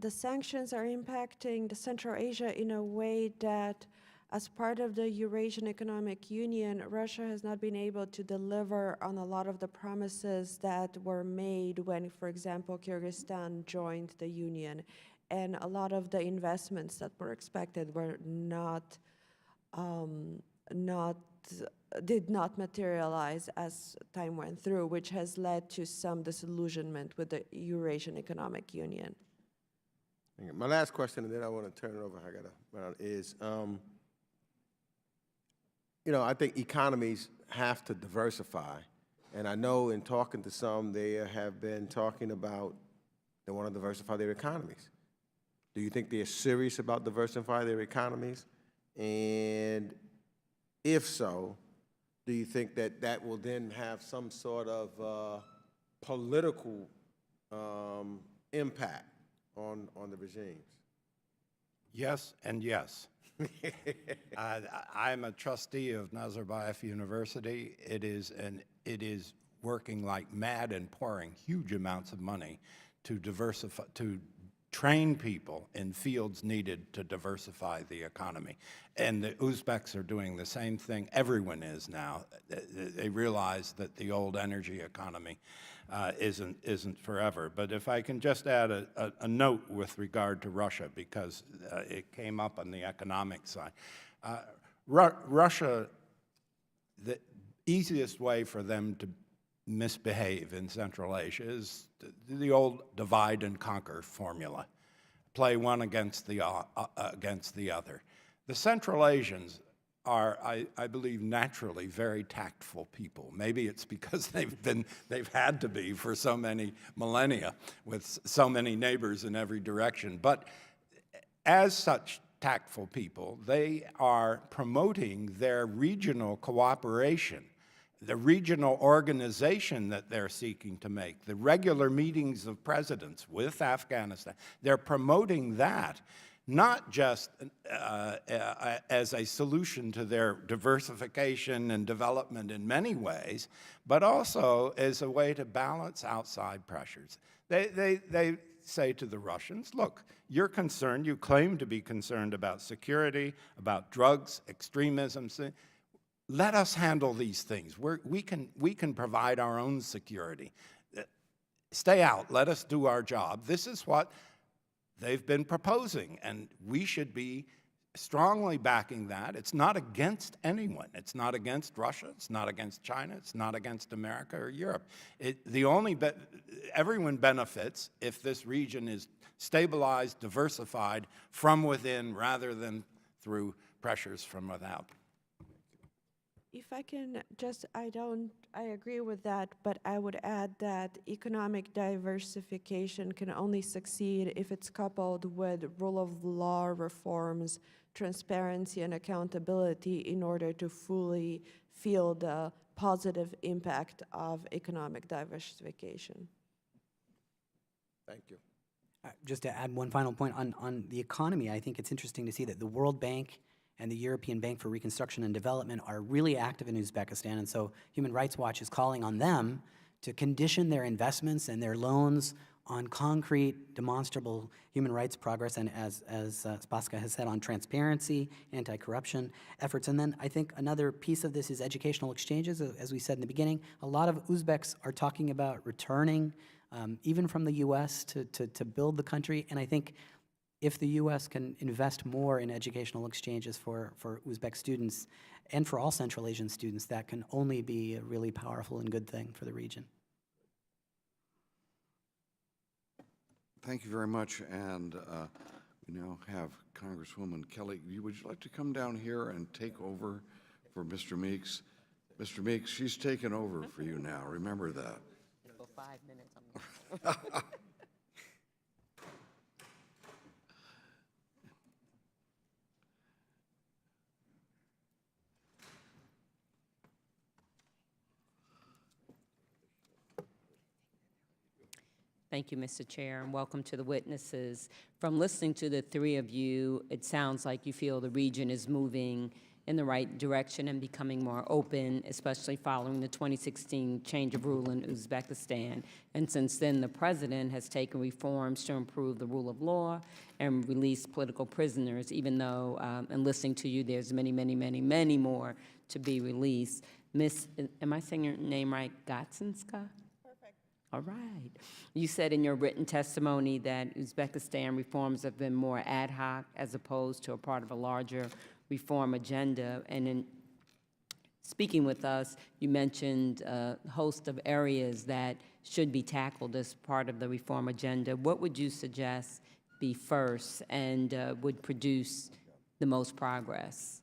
the sanctions are impacting the Central Asia in a way that, as part of the Eurasian Economic Union, Russia has not been able to deliver on a lot of the promises that were made when, for example, Kyrgyzstan joined the Union. And a lot of the investments that were expected were did not materialize as time went through, which has led to some disillusionment with the Eurasian Economic Union. Okay, my last question, and then I want to turn it over, is, I think economies have to diversify. And I know in talking to some, they have been talking about they want to diversify their economies. Do you think they're serious about diversifying their economies? And if so, do you think that that will then have some sort of political impact on the regimes? Yes and yes. I'm a trustee of Nazarbayev University. It is working like mad and pouring huge amounts of money to diversify, to train people in fields needed to diversify the economy. And the Uzbeks are doing the same thing. Everyone is now. They realize that the old energy economy isn't forever. But if I can just add a note with regard to Russia, because it came up on the economic side. Russia, the easiest way for them to misbehave in Central Asia is the old divide and conquer formula. Play one against the other. The Central Asians are, I believe, naturally very tactful people. Maybe it's because they've had to be for so many millennia with so many neighbors in every direction. But as such tactful people, they are promoting their regional cooperation, the regional organization that they're seeking to make, the regular meetings of presidents with Afghanistan. They're promoting that, not just as a solution to their diversification and development in many ways, but also as a way to balance outside pressures. They say to the Russians, look, you're concerned, you claim to be concerned about security, about drugs, extremism. Let us handle these things. We can provide our own security. Stay out, let us do our job. This is what they've been proposing, and we should be strongly backing that. It's not against anyone. It's not against Russia. It's not against China. It's not against America or Europe. Everyone benefits if this region is stabilized, diversified from within rather than through pressures from without. If I can just, I agree with that, but I would add that economic diversification can only succeed if it's coupled with rule of law reforms, transparency, and accountability in order to fully feel the positive impact of economic diversification. Thank you. Just to add one final point on the economy, I think it's interesting to see that the World Bank and the European Bank for Reconstruction and Development are really active in Uzbekistan, and so Human Rights Watch is calling on them to condition their investments and their loans on concrete, demonstrable human rights progress, and as Spaska has said, on transparency, anti-corruption efforts. And then I think another piece of this is educational exchanges. As we said in the beginning, a lot of Uzbeks are talking about returning, even from the U.S., to build the country, and I think if the U.S. can invest more in educational exchanges for Uzbek students and for all Central Asian students, that can only be a really powerful and good thing for the region. Thank you very much. And we now have Congresswoman Kelly. Would you like to come down here and take over for Mr. Meeks? Mr. Meeks, she's taken over for you now. Remember that. For 5 minutes. Thank you, Mr. Chair, and welcome to the witnesses. From listening to the three of you, it sounds like you feel the region is moving in the right direction and becoming more open, especially following the 2016 change of rule in Uzbekistan. And since then, the president has taken reforms to improve the rule of law and release political prisoners, even though, in listening to you, there's many, many, many, many more to be released. Miss, am I saying your name right? Gatsinska? All right. You said in your written testimony that Uzbekistan reforms have been more ad hoc as opposed to a part of a larger reform agenda. And in speaking with us, you mentioned a host of areas that should be tackled as part of the reform agenda. What would you suggest be first and would produce the most progress?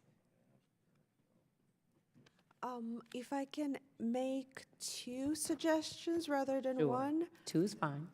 If I can make two suggestions rather than Sure. one. Two is fine.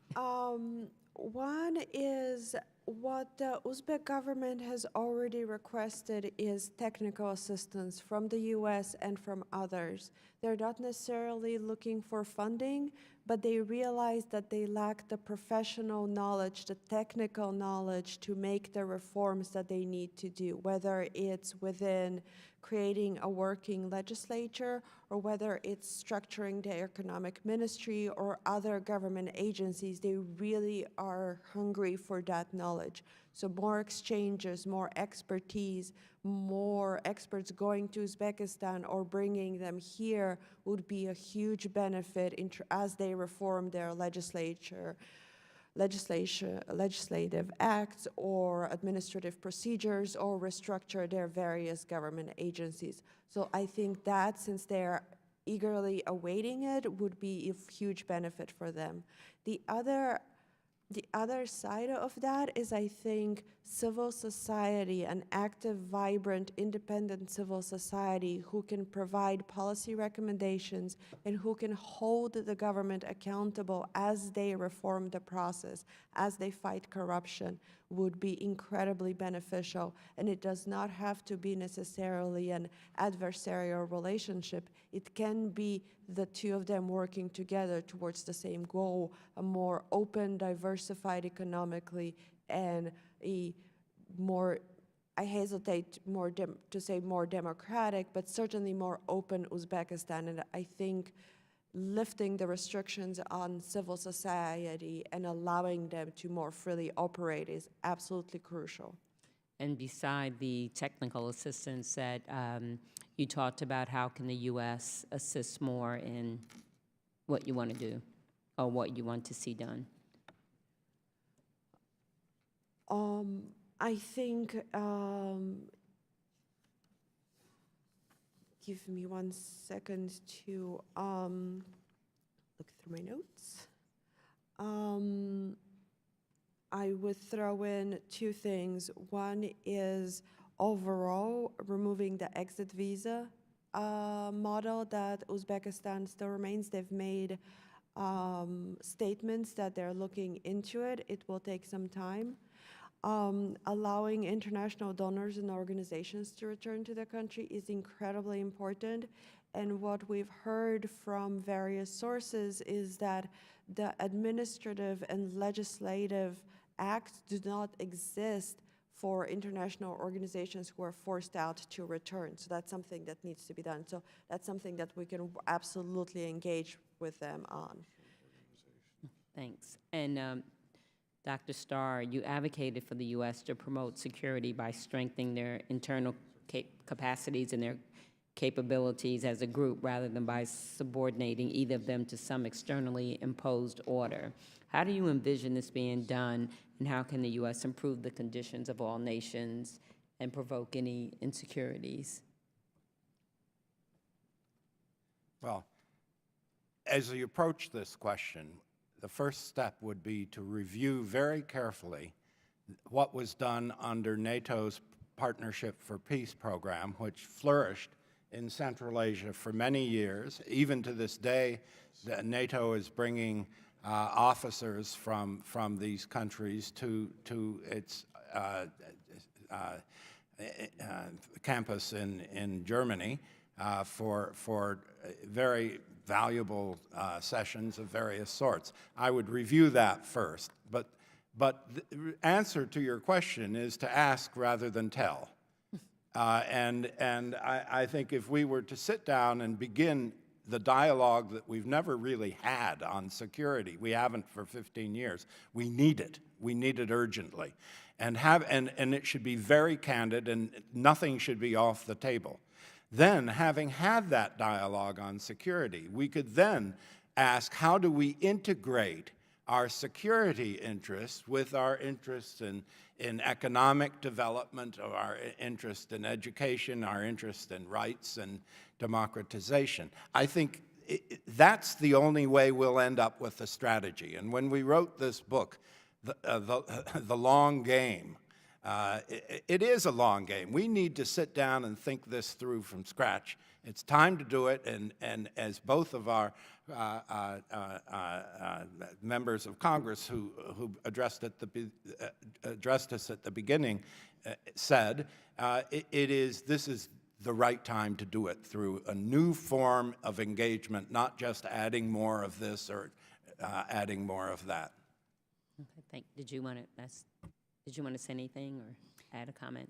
One is what the Uzbek government has already requested is technical assistance from the U.S. and from others. They're not necessarily looking for funding, but they realize that they lack the professional knowledge, the technical knowledge to make the reforms that they need to do, whether it's within creating a working legislature or whether it's structuring the economic ministry or other government agencies. They really are hungry for that knowledge. So more exchanges, more expertise, more experts going to Uzbekistan or bringing them here would be a huge benefit as they reform their legislative acts or administrative procedures or restructure their various government agencies. So I think that, since they're eagerly awaiting it, would be a huge benefit for them. The other side of that is, I think, civil society, an active, vibrant, independent civil society who can provide policy recommendations and who can hold the government accountable as they reform the process, as they fight corruption, would be incredibly beneficial. And it does not have to be necessarily an adversarial relationship. It can be the two of them working together towards the same goal, a more open, diversified economically, and a more, I hesitate to say more democratic, but certainly more open Uzbekistan. And I think lifting the restrictions on civil society and allowing them to more freely operate is absolutely crucial. And beside the technical assistance that you talked about, how can the U.S. assist more in what you want to do or what you want to see done? I think, give me 1 second to look through my notes. I would throw in 2 things. One is overall removing the exit visa model that Uzbekistan still remains. They've made statements that they're looking into it. It will take some time. Allowing international donors and organizations to return to the country is incredibly important. And what we've heard from various sources is that the administrative and legislative acts do not exist for international organizations who are forced out to return. So that's something that needs to be done. So that's something that we can absolutely engage with them on. Thanks. And Dr. Starr, you advocated for the U.S. to promote security by strengthening their internal capacities and their capabilities as a group rather than by subordinating either of them to some externally imposed order. How do you envision this being done, and how can the U.S. improve the conditions of all nations and provoke any insecurities? Well, as you approach this question, the first step would be to review very carefully what was done under NATO's Partnership for Peace program, which flourished in Central Asia for many years. Even to this day, NATO is bringing officers from these countries to its campus in Germany for very valuable sessions of various sorts. I would review that first, but the answer to your question is to ask rather than tell. And I think if we were to sit down and begin the dialogue that we've never really had on security, we haven't for 15 years, we need it. We need it urgently. And it should be very candid, and nothing should be off the table. Then, having had that dialogue on security, we could then ask, how do we integrate our security interests with our interests in economic development, or our interest in education, our interest in rights and democratization? I think that's the only way we'll end up with a strategy. And when we wrote this book, The Long Game, it is a long game. We need to sit down and think this through from scratch. It's time to do it, and as both of our members of Congress who addressed us at the beginning said, this is the right time to do it through a new form of engagement, not just adding more of this or adding more of that. Okay, did you want to say anything or add a comment?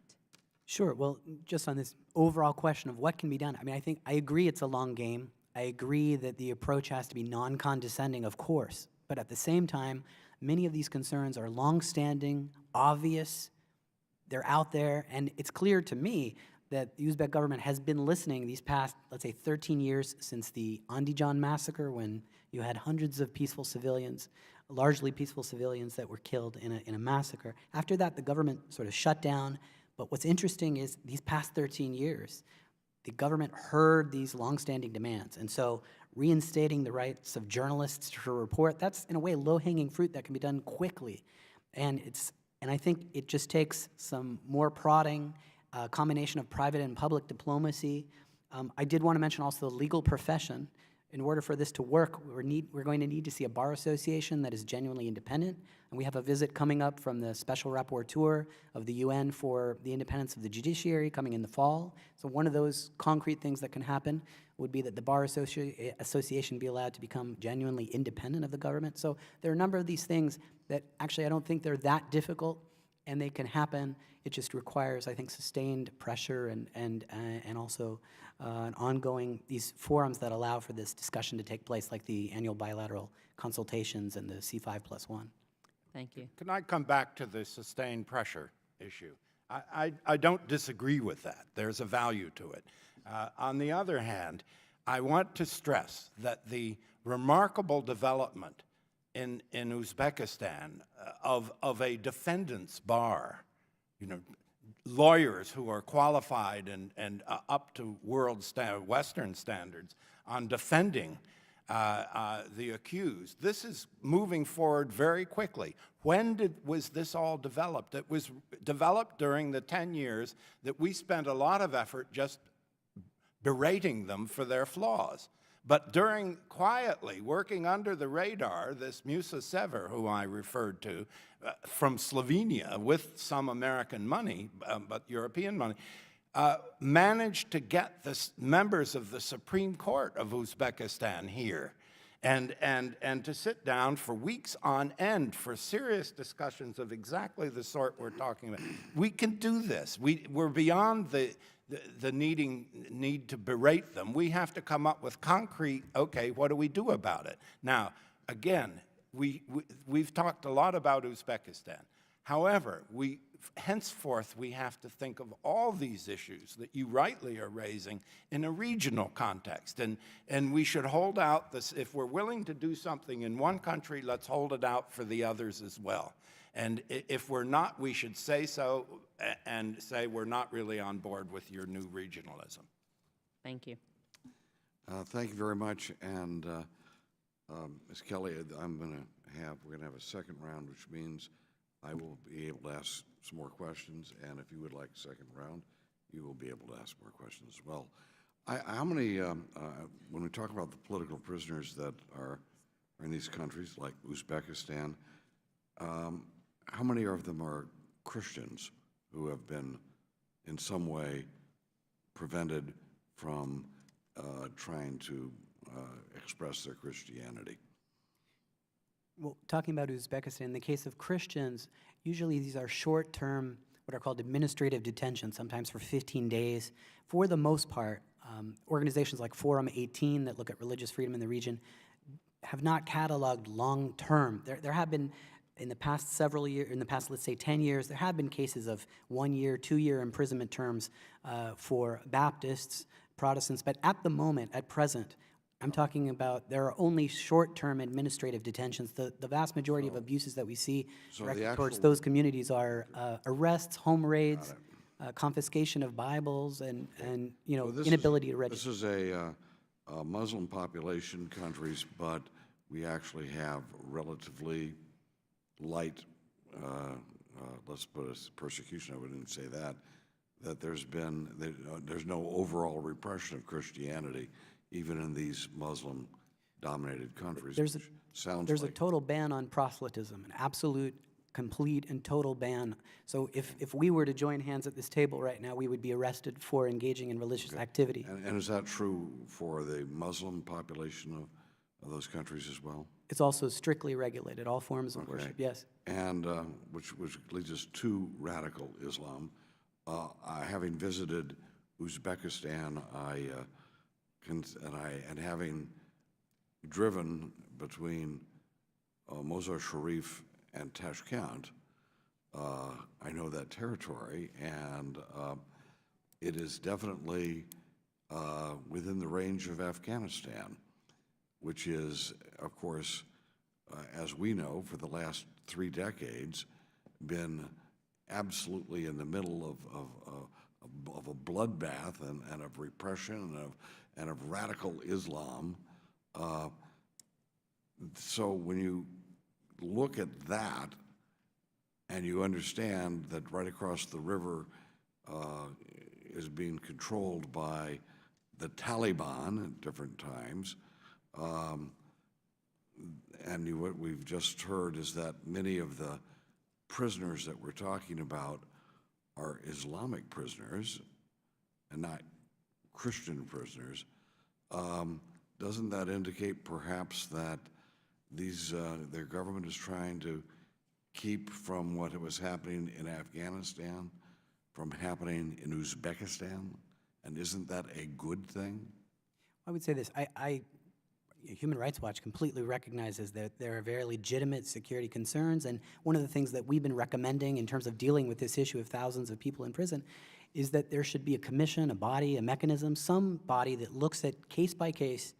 Sure. Well, just on this overall question of what can be done, I mean, I agree it's a long game. I agree that the approach has to be non-condescending, of course. But at the same time, many of these concerns are long-standing, obvious, they're out there, and it's clear to me that the Uzbek government has been listening these past, let's say, 13 years since the Andijan massacre, when you had hundreds of peaceful civilians, largely peaceful civilians that were killed in a massacre. After that, the government sort of shut down. But what's interesting is these past 13 years, the government heard these longstanding demands. And so reinstating the rights of journalists to report, that's in a way low-hanging fruit that can be done quickly. And I think it just takes some more prodding, a combination of private and public diplomacy. I did want to mention also the legal profession. In order for this to work, we're going to need to see a bar association that is genuinely independent. And we have a visit coming up from the Special Rapporteur of the UN for the independence of the judiciary coming in the fall. So one of those concrete things that can happen would be that the bar association be allowed to become genuinely independent of the government. So there are a number of these things that actually I don't think they're that difficult, and they can happen. It just requires, I think, sustained pressure and also an ongoing, these forums that allow for this discussion to take place, like the annual bilateral consultations and the C5+1. Thank you. Can I come back to the sustained pressure issue? I don't disagree with that. There's a value to it. On the other hand, I want to stress that the remarkable development in Uzbekistan of a defendant's bar, lawyers who are qualified and up to Western standards on defending the accused. This is moving forward very quickly. When was this all developed? It was developed during the 10 years that we spent a lot of effort just berating them for their flaws. But during, quietly, working under the radar, this Musa Sever, who I referred to, from Slovenia with some American money, but European money, managed to get the members of the Supreme Court of Uzbekistan here and to sit down for weeks on end for serious discussions of exactly the sort we're talking about. We can do this. We're beyond the need to berate them. We have to come up with concrete, okay, what do we do about it? Now, again, we've talked a lot about Uzbekistan. However, henceforth we have to think of all these issues that you rightly are raising in a regional context. And we should hold out this, if we're willing to do something in one country, let's hold it out for the others as well. And if we're not, we should say so and say we're not really on board with your new regionalism. Thank you. Thank you very much. And Ms. Kelly, we're going to have a second round, which means I will be able to ask some more questions. And if you would like a second round, you will be able to ask more questions as well. How many, when we talk about the political prisoners that are in these countries, like Uzbekistan, how many of them are Christians who have been in some way prevented from trying to express their Christianity? Well, talking about Uzbekistan, in the case of Christians, usually these are short-term, what are called administrative detention, sometimes for 15 days. For the most part, organizations like Forum 18 that look at religious freedom in the region have not cataloged long-term. There have been, in the past several years, in the past, let's say 10 years, there have been cases of 1 year, 2 year imprisonment terms for Baptists, Protestants, but at the moment, at present, I'm talking about there are only short-term administrative detentions. The vast majority of abuses that we see directed towards those communities are arrests, home raids, confiscation of Bibles, and inability to register. This is a Muslim population countries, but we actually have relatively light, let's put it persecution. I wouldn't say that there's no overall repression of Christianity, even in these Muslim-dominated countries. There's a total ban on proselytism, an absolute, complete, and total ban. So if we were to join hands at this table right now, we would be arrested for engaging in religious activity. And is that true for the Muslim population of those countries as well? It's also strictly regulated, all forms of worship, yes. And which leads us to radical Islam. Having visited Uzbekistan, and having driven between Mazar Sharif and Tashkent, I know that territory, and it is definitely within the range of Afghanistan, which is, of course, as we know, for the last 3 decades, been absolutely in the middle of a bloodbath and of repression and of radical Islam. So when you look at that and you understand that right across the river is being controlled by the Taliban at different times, and what we've just heard is that many of the prisoners that we're talking about are Islamic prisoners and not Christian prisoners. Doesn't that indicate perhaps that their government is trying to keep from what was happening in Afghanistan from happening in Uzbekistan? And isn't that a good thing? I would say this, Human Rights Watch completely recognizes that there are very legitimate security concerns, and one of the things that we've been recommending in terms of dealing with this issue of thousands of people in prison is that there should be a commission, a body, a mechanism, some body that looks at case by case,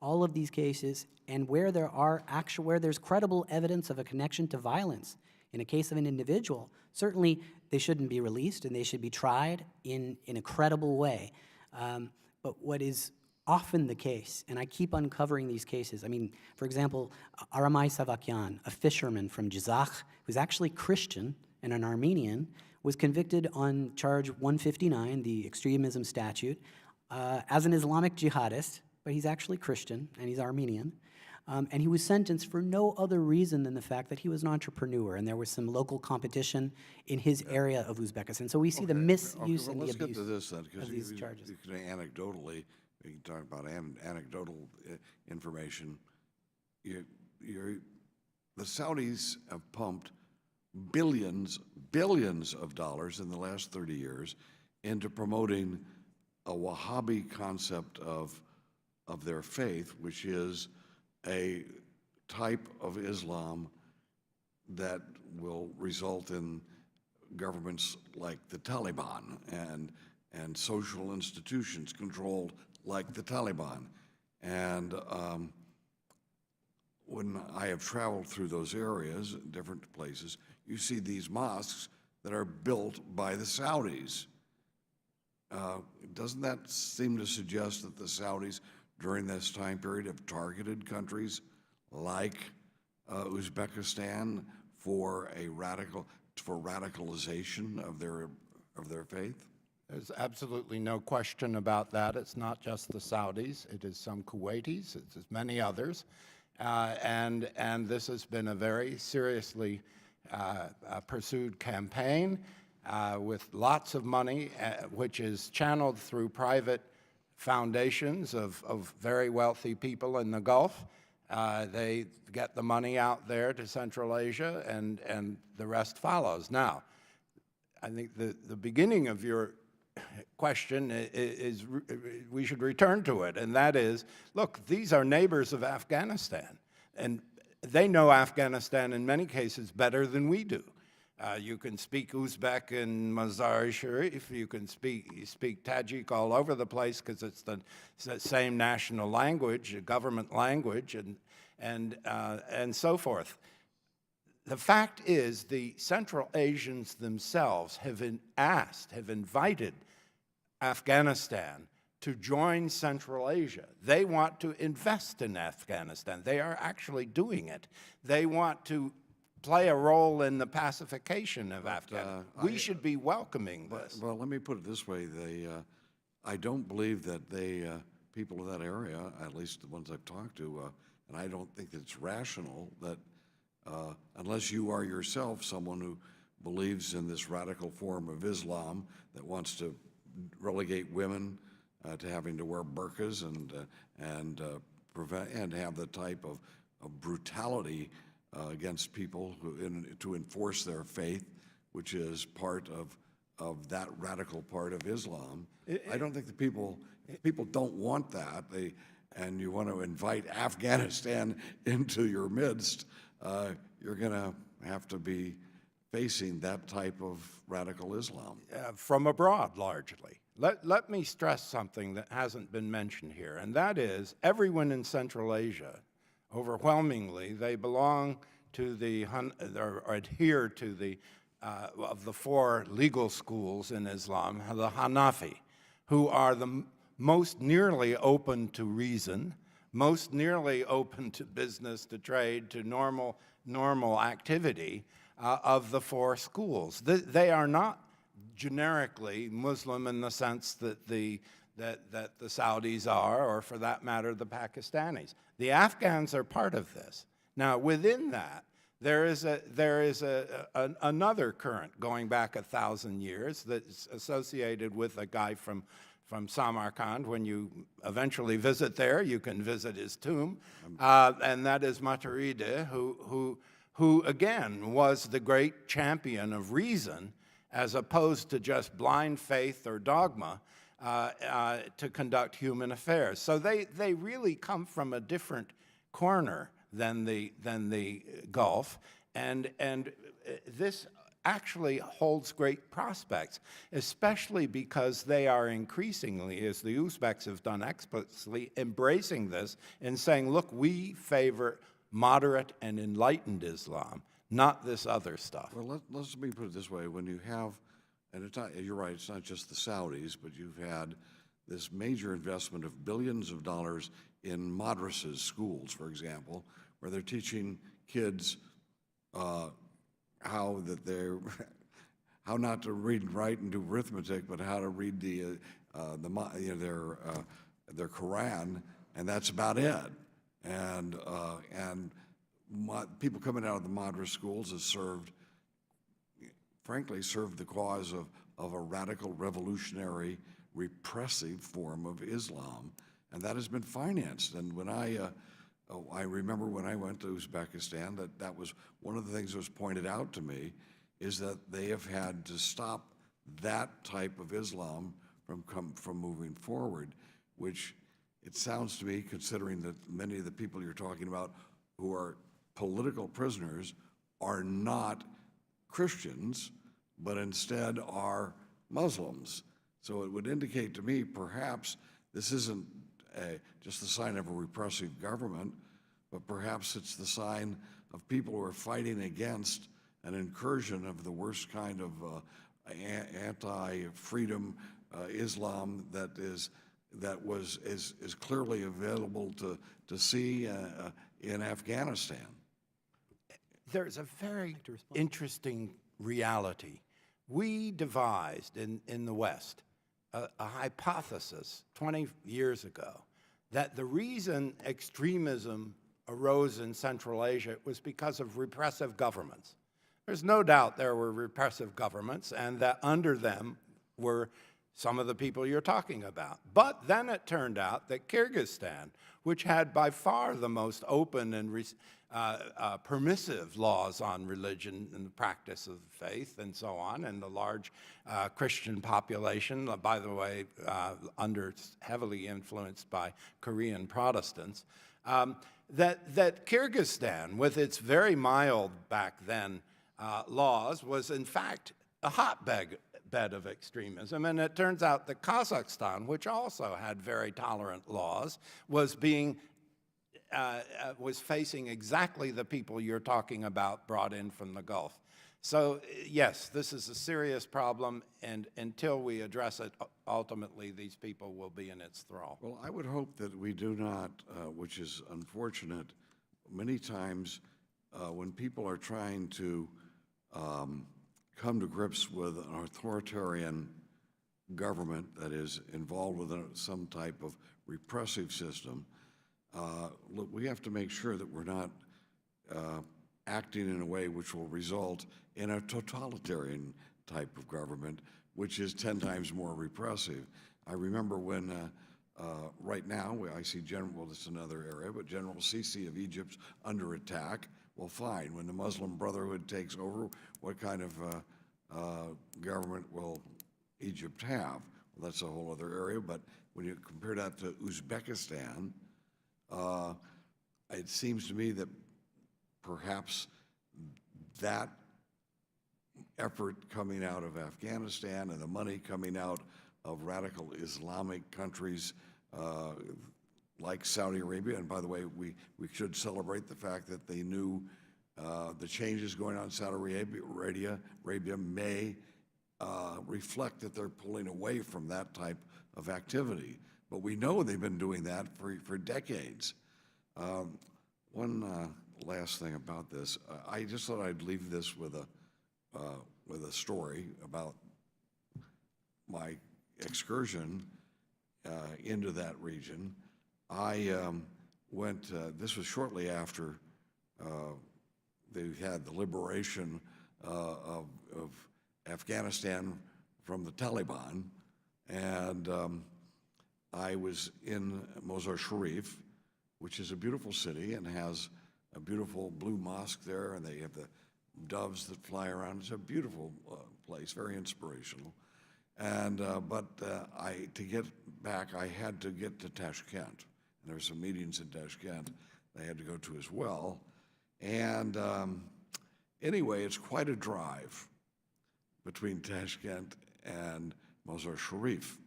all of these cases, and where there's credible evidence of a connection to violence in a case of an individual. Certainly, they shouldn't be released, and they should be tried in a credible way. But what is often the case, and I keep uncovering these cases. I mean, for example, Aramai Savakyan, a fisherman from Jizakh, who's actually Christian and an Armenian, was convicted on charge 159, the extremism statute, as an Islamic jihadist, but he's actually Christian and he's Armenian. And he was sentenced for no other reason than the fact that he was an entrepreneur and there was some local competition in his area of Uzbekistan. So we see the misuse and the Let's get to abuse this then, because of these charges. you can anecdotally, you can talk about anecdotal information. The Saudis have pumped billions of dollars in the last 30 years into promoting a Wahhabi concept of their faith, which is a type of Islam that will result in governments like the Taliban and social institutions controlled like the Taliban. And when I have traveled through those areas, different places, you see these mosques that are built by the Saudis. Doesn't that seem to suggest that the Saudis during this time period have targeted countries like Uzbekistan for radicalization of their faith? There's absolutely no question about that. It's not just the Saudis. It is some Kuwaitis. It's many others. And this has been a very seriously pursued campaign with lots of money, which is channeled through private foundations of very wealthy people in the Gulf. They get the money out there to Central Asia, and the rest follows. Now, I think the beginning of your question is we should return to it, and that is, look, these are neighbors of Afghanistan, and they know Afghanistan in many cases better than we do. You can speak Uzbek in Mazar-e-Sharif, you can speak Tajik all over the place because it's the same national language, government language, and so forth. The fact is the Central Asians themselves have invited Afghanistan to join Central Asia. They want to invest in Afghanistan. They are actually doing it. They want to play a role in the pacification of Afghanistan. We should be welcoming this. Well, let me put it this way. I don't believe that people of that area, at least the ones I've talked to, and I don't think it's rational that unless you are yourself someone who believes in this radical form of Islam that wants to relegate women to having to wear burqas and have the type of brutality against people to enforce their faith, which is part of that radical part of Islam. I don't think the people don't want that. And you want to invite Afghanistan into your midst, you're going to have to be facing that type of radical Islam. From abroad, largely. Let me stress something that hasn't been mentioned here, and that is everyone in Central Asia, overwhelmingly, they belong to or adhere to of the four legal schools in Islam, the Hanafi, who are the most nearly open to reason, most nearly open to business, to trade, to normal activity of the four schools. They are not generically Muslim in the sense that the Saudis are, or for that matter, the Pakistanis. The Afghans are part of this. Now, within that, there is another current going back 1,000 years that's associated with a guy from Samarkand. When you eventually visit there, you can visit his tomb, and that is Maturidi, who again was the great champion of reason, as opposed to just blind faith or dogma, to conduct human affairs. So they really come from a different corner than the Gulf, and this actually holds great prospects, especially because they are increasingly, as the Uzbeks have done explicitly, embracing this and saying, look, we favor moderate and enlightened Islam, not this other stuff. Well, let me put it this way. When you have, and it's not, you're right, it's not just the Saudis, but you've had this major investment of billions of dollars in madrasas, schools, for example, where they're teaching kids how not to read and write and do arithmetic, but how to read their Quran, and that's about it. And people coming out of the madrasa schools has frankly served the cause of a radical, revolutionary, repressive form of Islam, and that has been financed. And when I remember when I went to Uzbekistan, that was one of the things that was pointed out to me, is that they have had to stop that type of Islam from moving forward, which it sounds to me, considering that many of the people you're talking about who are political prisoners are not Christians, but instead are Muslims. So it would indicate to me perhaps this isn't just the sign of a repressive government, but perhaps it's the sign of people who are fighting against an incursion of the worst kind of anti-freedom Islam that is clearly available to see in Afghanistan. There's a very interesting reality. We devised in the West a hypothesis 20 years ago that the reason extremism arose in Central Asia was because of repressive governments. There's no doubt there were repressive governments, and that under them were some of the people you're talking about. But then it turned out that Kyrgyzstan, which had by far the most open and permissive laws on religion and the practice of faith and so on, and the large Christian population, by the way, heavily influenced by Korean Protestants, that Kyrgyzstan, with its very mild back then laws, was in fact a hotbed of extremism. And it turns out that Kazakhstan, which also had very tolerant laws, was facing exactly the people you're talking about brought in from the Gulf. So yes, this is a serious problem, and until we address it, ultimately these people will be in its thrall. Well, I would hope that we do not, which is unfortunate, many times when people are trying to come to grips with an authoritarian government that is involved with some type of repressive system, look, we have to make sure that we're not acting in a way which will result in a totalitarian type of government, which is 10 times more repressive. I remember when, right now, I see well, this is another area, but General Sisi of Egypt's under attack. Well, fine, when the Muslim Brotherhood takes over, what kind of government will Egypt have? Well, that's a whole other area, but when you compare that to Uzbekistan, it seems to me that perhaps that effort coming out of Afghanistan and the money coming out of radical Islamic countries like Saudi Arabia, and by the way, we should celebrate the fact that they knew the changes going on in Saudi Arabia may reflect that they're pulling away from that type of activity. But we know they've been doing that for decades. One last thing about this, I just thought I'd leave this with a story about my excursion into that region. I went, this was shortly after they had the liberation of Afghanistan from the Taliban, and I was in Mazar Sharif, which is a beautiful city and has a beautiful blue mosque there, and they have the doves that fly around. It's a beautiful place, very inspirational. And to get back, I had to get to Tashkent. And there were some meetings in Tashkent I had to go to as well. And anyway, it's quite a drive between Tashkent and Mazar Sharif.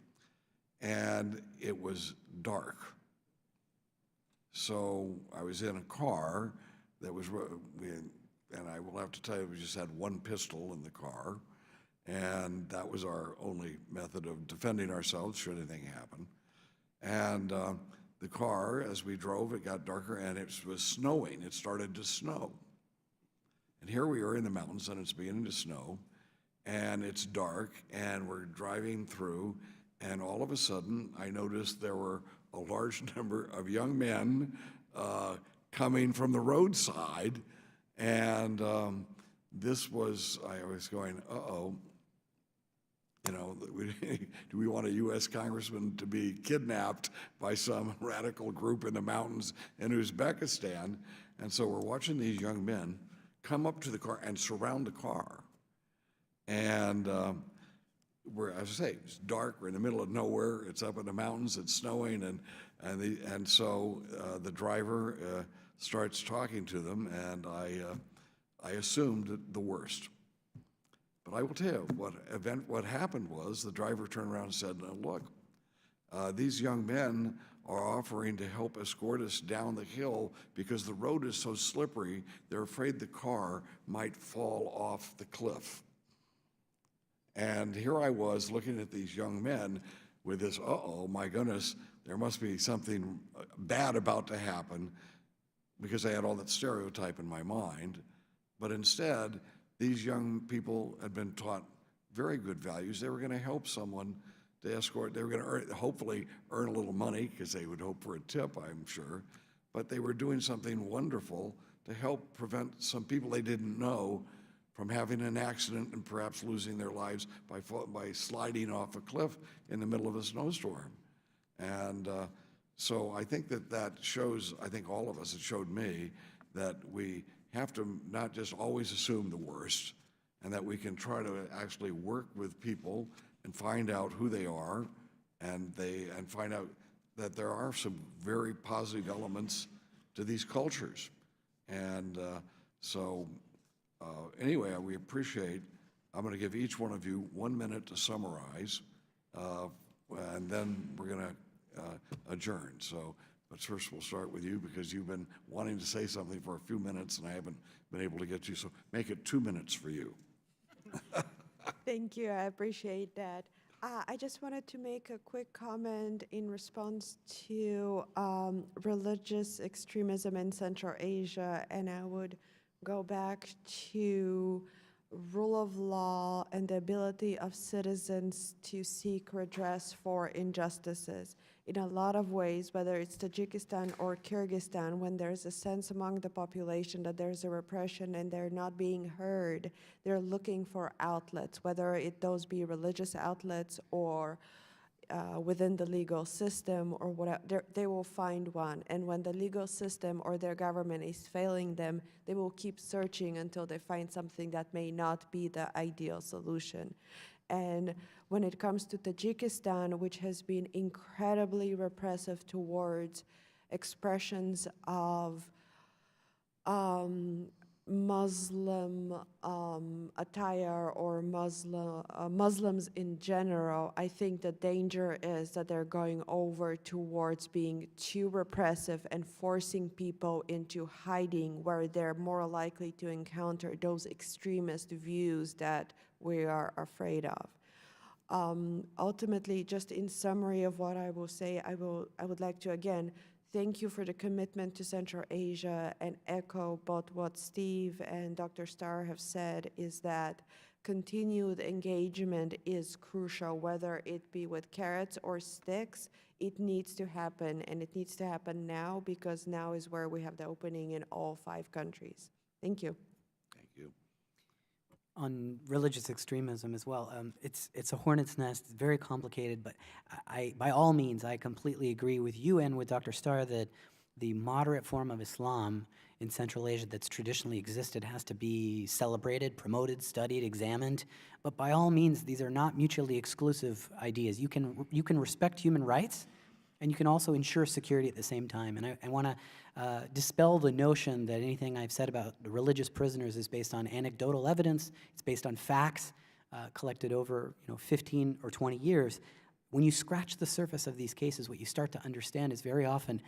And it was dark. So I was in a car that was, and I will have to tell you, we just had one pistol in the car, and that was our only method of defending ourselves should anything happen. And the car, as we drove, it got darker, and it was snowing. It started to snow. And here we are in the mountains, and it's beginning to snow, and it's dark, and we're driving through, and all of a sudden, I noticed there were a large number of young men coming from the roadside, and this was, I was going, uh-oh, you know, do we want a U.S. congressman to be kidnapped by some radical group in the mountains in Uzbekistan? And so we're watching these young men come up to the car and surround the car. And we're, as I say, it's dark, we're in the middle of nowhere, it's up in the mountains, it's snowing, and so the driver starts talking to them, and I assumed the worst. But I will tell you, what happened was the driver turned around and said, look, these young men are offering to help escort us down the hill because the road is so slippery, they're afraid the car might fall off the cliff. And here I was looking at these young men with this, uh-oh, my goodness, there must be something bad about to happen, because I had all that stereotype in my mind. But instead, these young people had been taught very good values. They were going to help someone to escort. They were going to hopefully earn a little money, because they would hope for a tip, I'm sure. But they were doing something wonderful to help prevent some people they didn't know from having an accident and perhaps losing their lives by sliding off a cliff in the middle of a snowstorm. And so I think that shows, I think all of us, it showed me, that we have to not just always assume the worst, and that we can try to actually work with people and find out who they are, and find out that there are some very positive elements to these cultures. And anyway, we appreciate, I'm going to give each one of you 1 minute to summarize, and then we're going to adjourn. So, but first we'll start with you, because you've been wanting to say something for a few minutes, and I haven't been able to get you, so make it 2 minutes for you. Thank you, I appreciate that. I just wanted to make a quick comment in response to religious extremism in Central Asia, and I would go back to rule of law and the ability of citizens to seek redress for injustices. In a lot of ways, whether it's Tajikistan or Kyrgyzstan, when there's a sense among the population that there's a repression and they're not being heard, they're looking for outlets, whether those be religious outlets or within the legal system or whatever, they will find one. And when the legal system or their government is failing them, they will keep searching until they find something that may not be the ideal solution. And when it comes to Tajikistan, which has been incredibly repressive towards expressions of Muslim attire or Muslims in general, I think the danger is that they're going over towards being too repressive and forcing people into hiding, where they're more likely to encounter those extremist views that we are afraid of. Ultimately, just in summary of what I will say, I would like to again thank you for the commitment to Central Asia, and echo both what Steve and Dr. Starr have said, is that continued engagement is crucial, whether it be with carrots or sticks. It needs to happen, and it needs to happen now, because now is where we have the opening in all 5 countries. Thank you. Thank you. On religious extremism as well, it's a hornet's nest. It's very complicated, but by all means, I completely agree with you and with Dr. Starr that the moderate form of Islam in Central Asia that's traditionally existed has to be celebrated, promoted, studied, examined. But by all means, these are not mutually exclusive ideas. You can respect human rights, and you can also ensure security at the same time. And I want to dispel the notion that anything I've said about the religious prisoners is based on anecdotal evidence. It's based on facts collected over 15 or 20 years. When you scratch the surface of these cases, what you start to understand is very often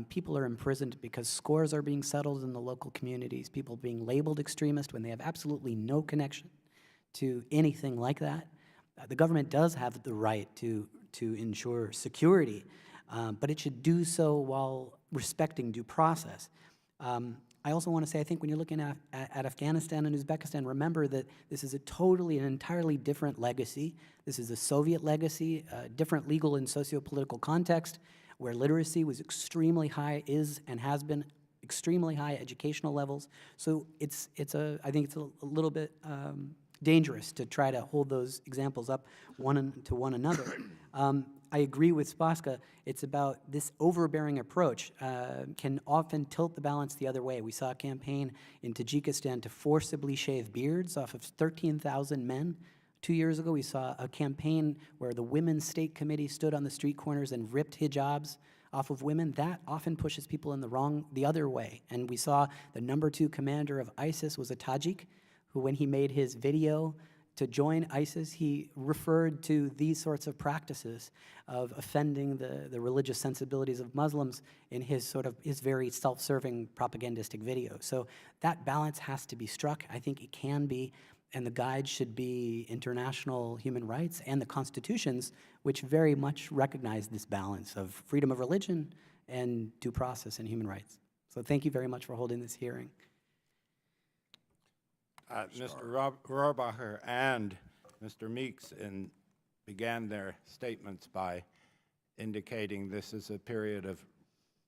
People are imprisoned because scores are being settled in the local communities, people being labeled extremist when they have absolutely no connection to anything like that. The government does have the right to ensure security, but it should do so while respecting due process. I also want to say, I think when you're looking at Afghanistan and Uzbekistan, remember that this is an entirely different legacy. This is a Soviet legacy, different legal and socio-political context, where literacy was extremely high, is and has been extremely high educational levels. So I think it's a little bit dangerous to try to hold those examples up to one another. I agree with Spaska. It's about this overbearing approach can often tilt the balance the other way. We saw a campaign in Tajikistan to forcibly shave beards off of 13,000 men. 2 years ago, we saw a campaign where the Women's State Committee stood on the street corners and ripped hijabs off of women. That often pushes people in the other way. And we saw the #2 commander of ISIS was a Tajik, who, when he made his video to join ISIS, he referred to these sorts of practices of offending the religious sensibilities of Muslims in his very self-serving propagandistic video. So that balance has to be struck. I think it can be, and the guide should be international human rights and the constitutions, which very much recognize this balance of freedom of religion and due process and human rights. So thank you very much for holding this hearing. Mr. Rohrabacher and Mr. Meeks began their statements by indicating this is a period of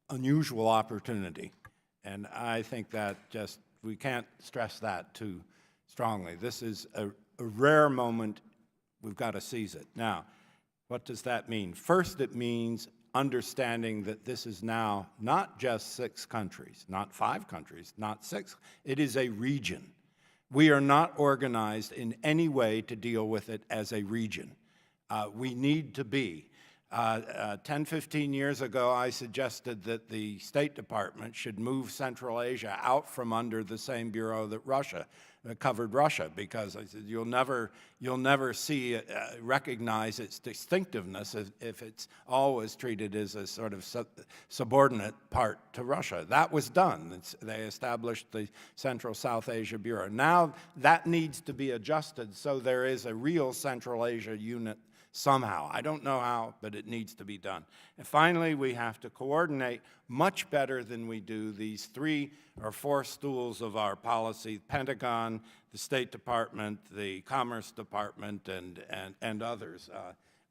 unusual opportunity. And I think that we can't stress that too strongly. This is a rare moment. We've got to seize it. Now, what does that mean? First, it means understanding that this is now not just 6 countries, not 5 countries, not 6. It is a region. We are not organized in any way to deal with it as a region. We need to be. 10, 15 years ago, I suggested that the State Department should move Central Asia out from under the same bureau that covered Russia, because I said you'll never recognize its distinctiveness if it's always treated as a sort of subordinate part to Russia. That was done. They established the Central South Asia Bureau. Now that needs to be adjusted so there is a real Central Asia unit somehow. I don't know how, but it needs to be done. And finally, we have to coordinate much better than we do these 3 or 4 stools of our policy: Pentagon, the State Department, the Commerce Department, and others.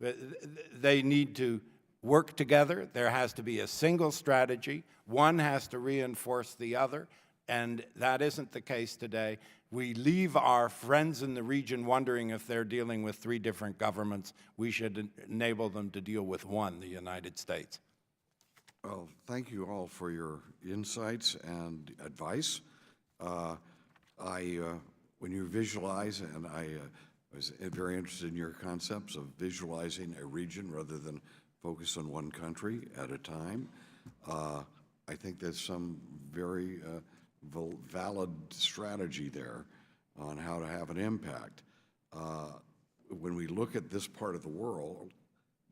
They need to work together. There has to be a single strategy. One has to reinforce the other, and that isn't the case today. We leave our friends in the region wondering if they're dealing with 3 different governments. We should enable them to deal with one, the United States. Well, thank you all for your insights and advice. When you visualize, and I was very interested in your concepts of visualizing a region rather than focus on one country at a time, I think there's some very valid strategy there on how to have an impact. When we look at this part of the world,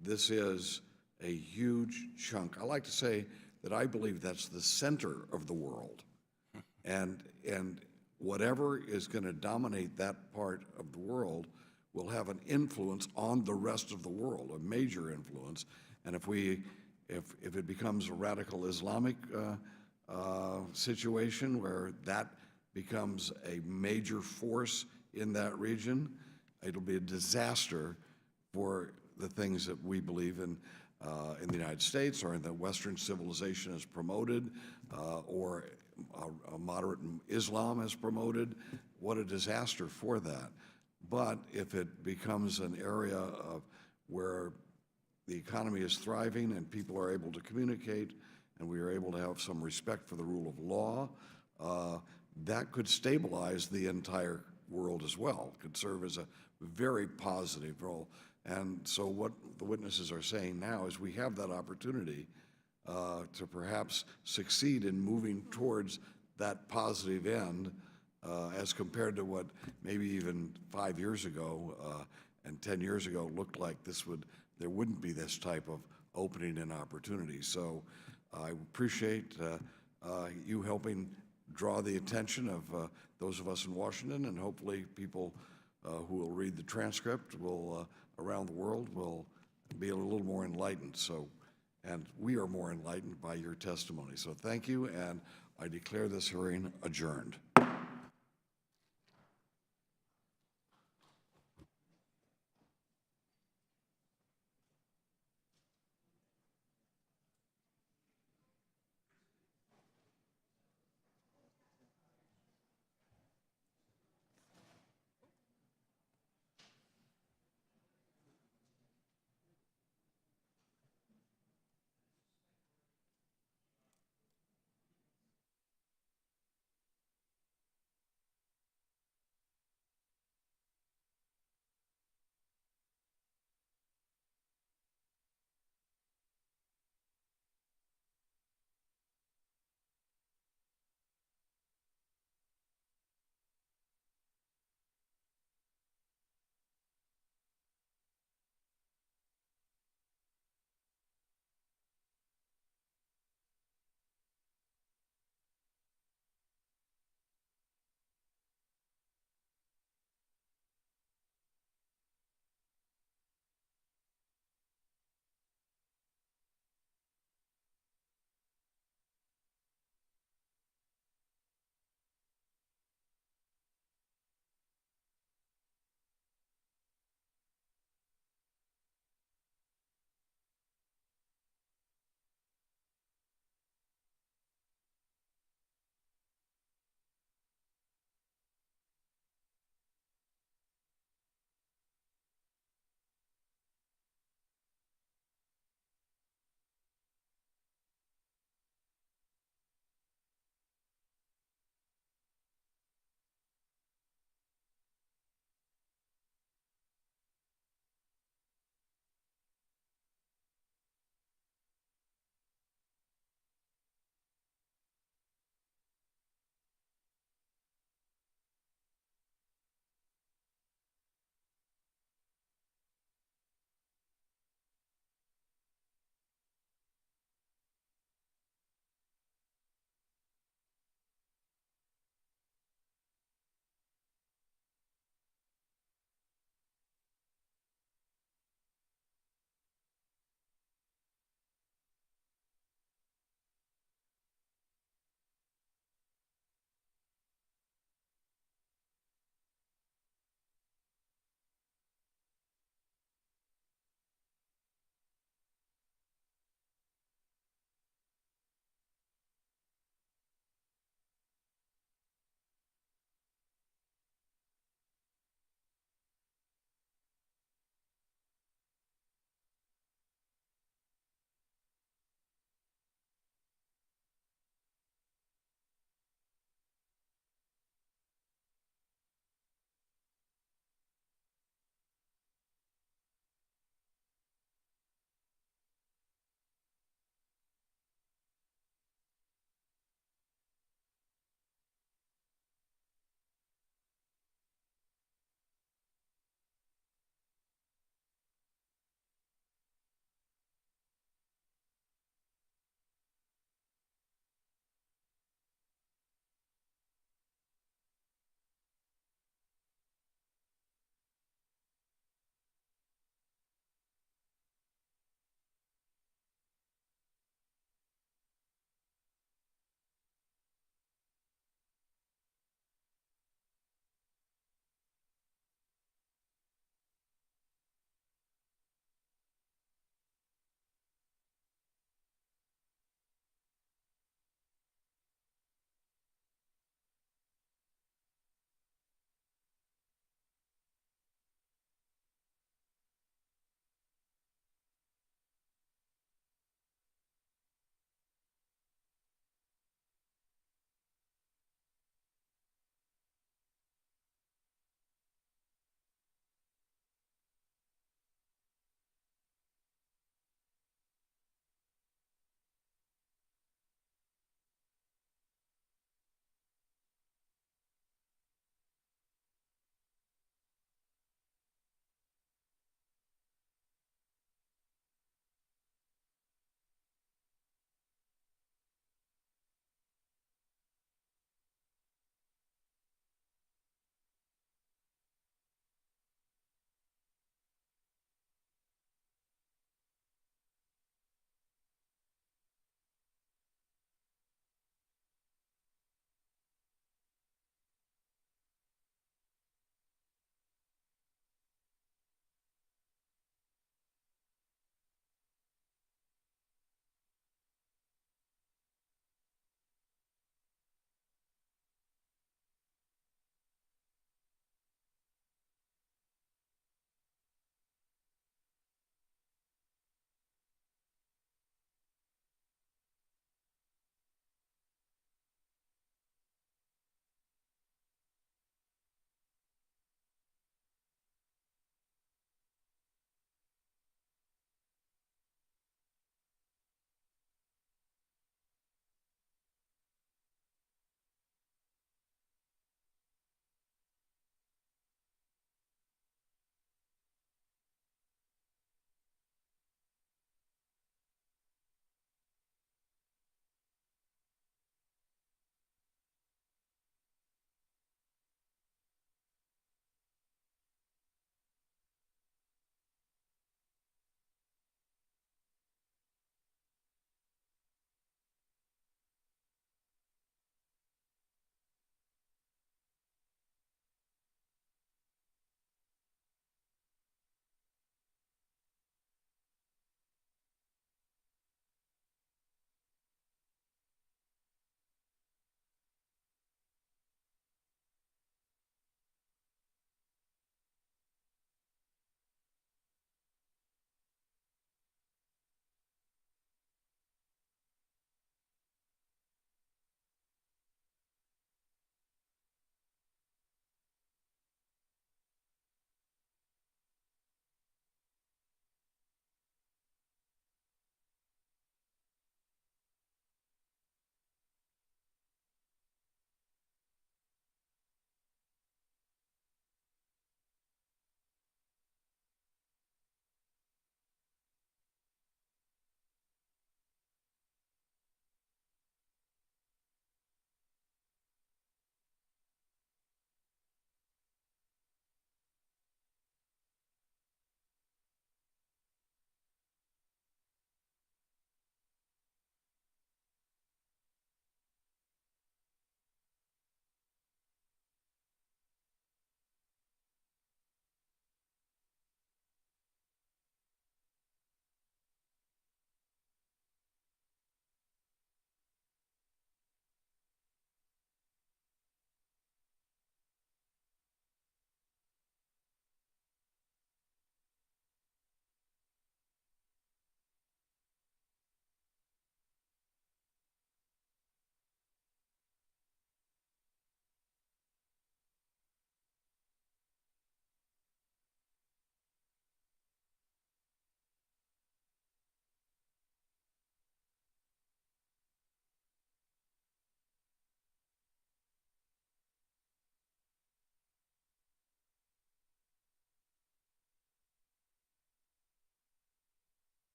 this is a huge chunk. I like to say that I believe that's the center of the world. And whatever is going to dominate that part of the world will have an influence on the rest of the world, a major influence. And if it becomes a radical Islamic situation where that becomes a major force in that region, it'll be a disaster for the things that we believe in the United States, or in the Western civilization has promoted, or a moderate Islam has promoted. What a disaster for that. But if it becomes an area where the economy is thriving and people are able to communicate, and we are able to have some respect for the rule of law, that could stabilize the entire world as well, could serve as a very positive role. And so what the witnesses are saying now is we have that opportunity to perhaps succeed in moving towards that positive end as compared to what maybe even 5 years ago and 10 years ago looked like there wouldn't be this type of opening and opportunity. So I appreciate you helping draw the attention of those of us in Washington, and hopefully people who will read the transcript will, around the world, will be a little more enlightened. So, and we are more enlightened by your testimony. So thank you, and I declare this hearing adjourned.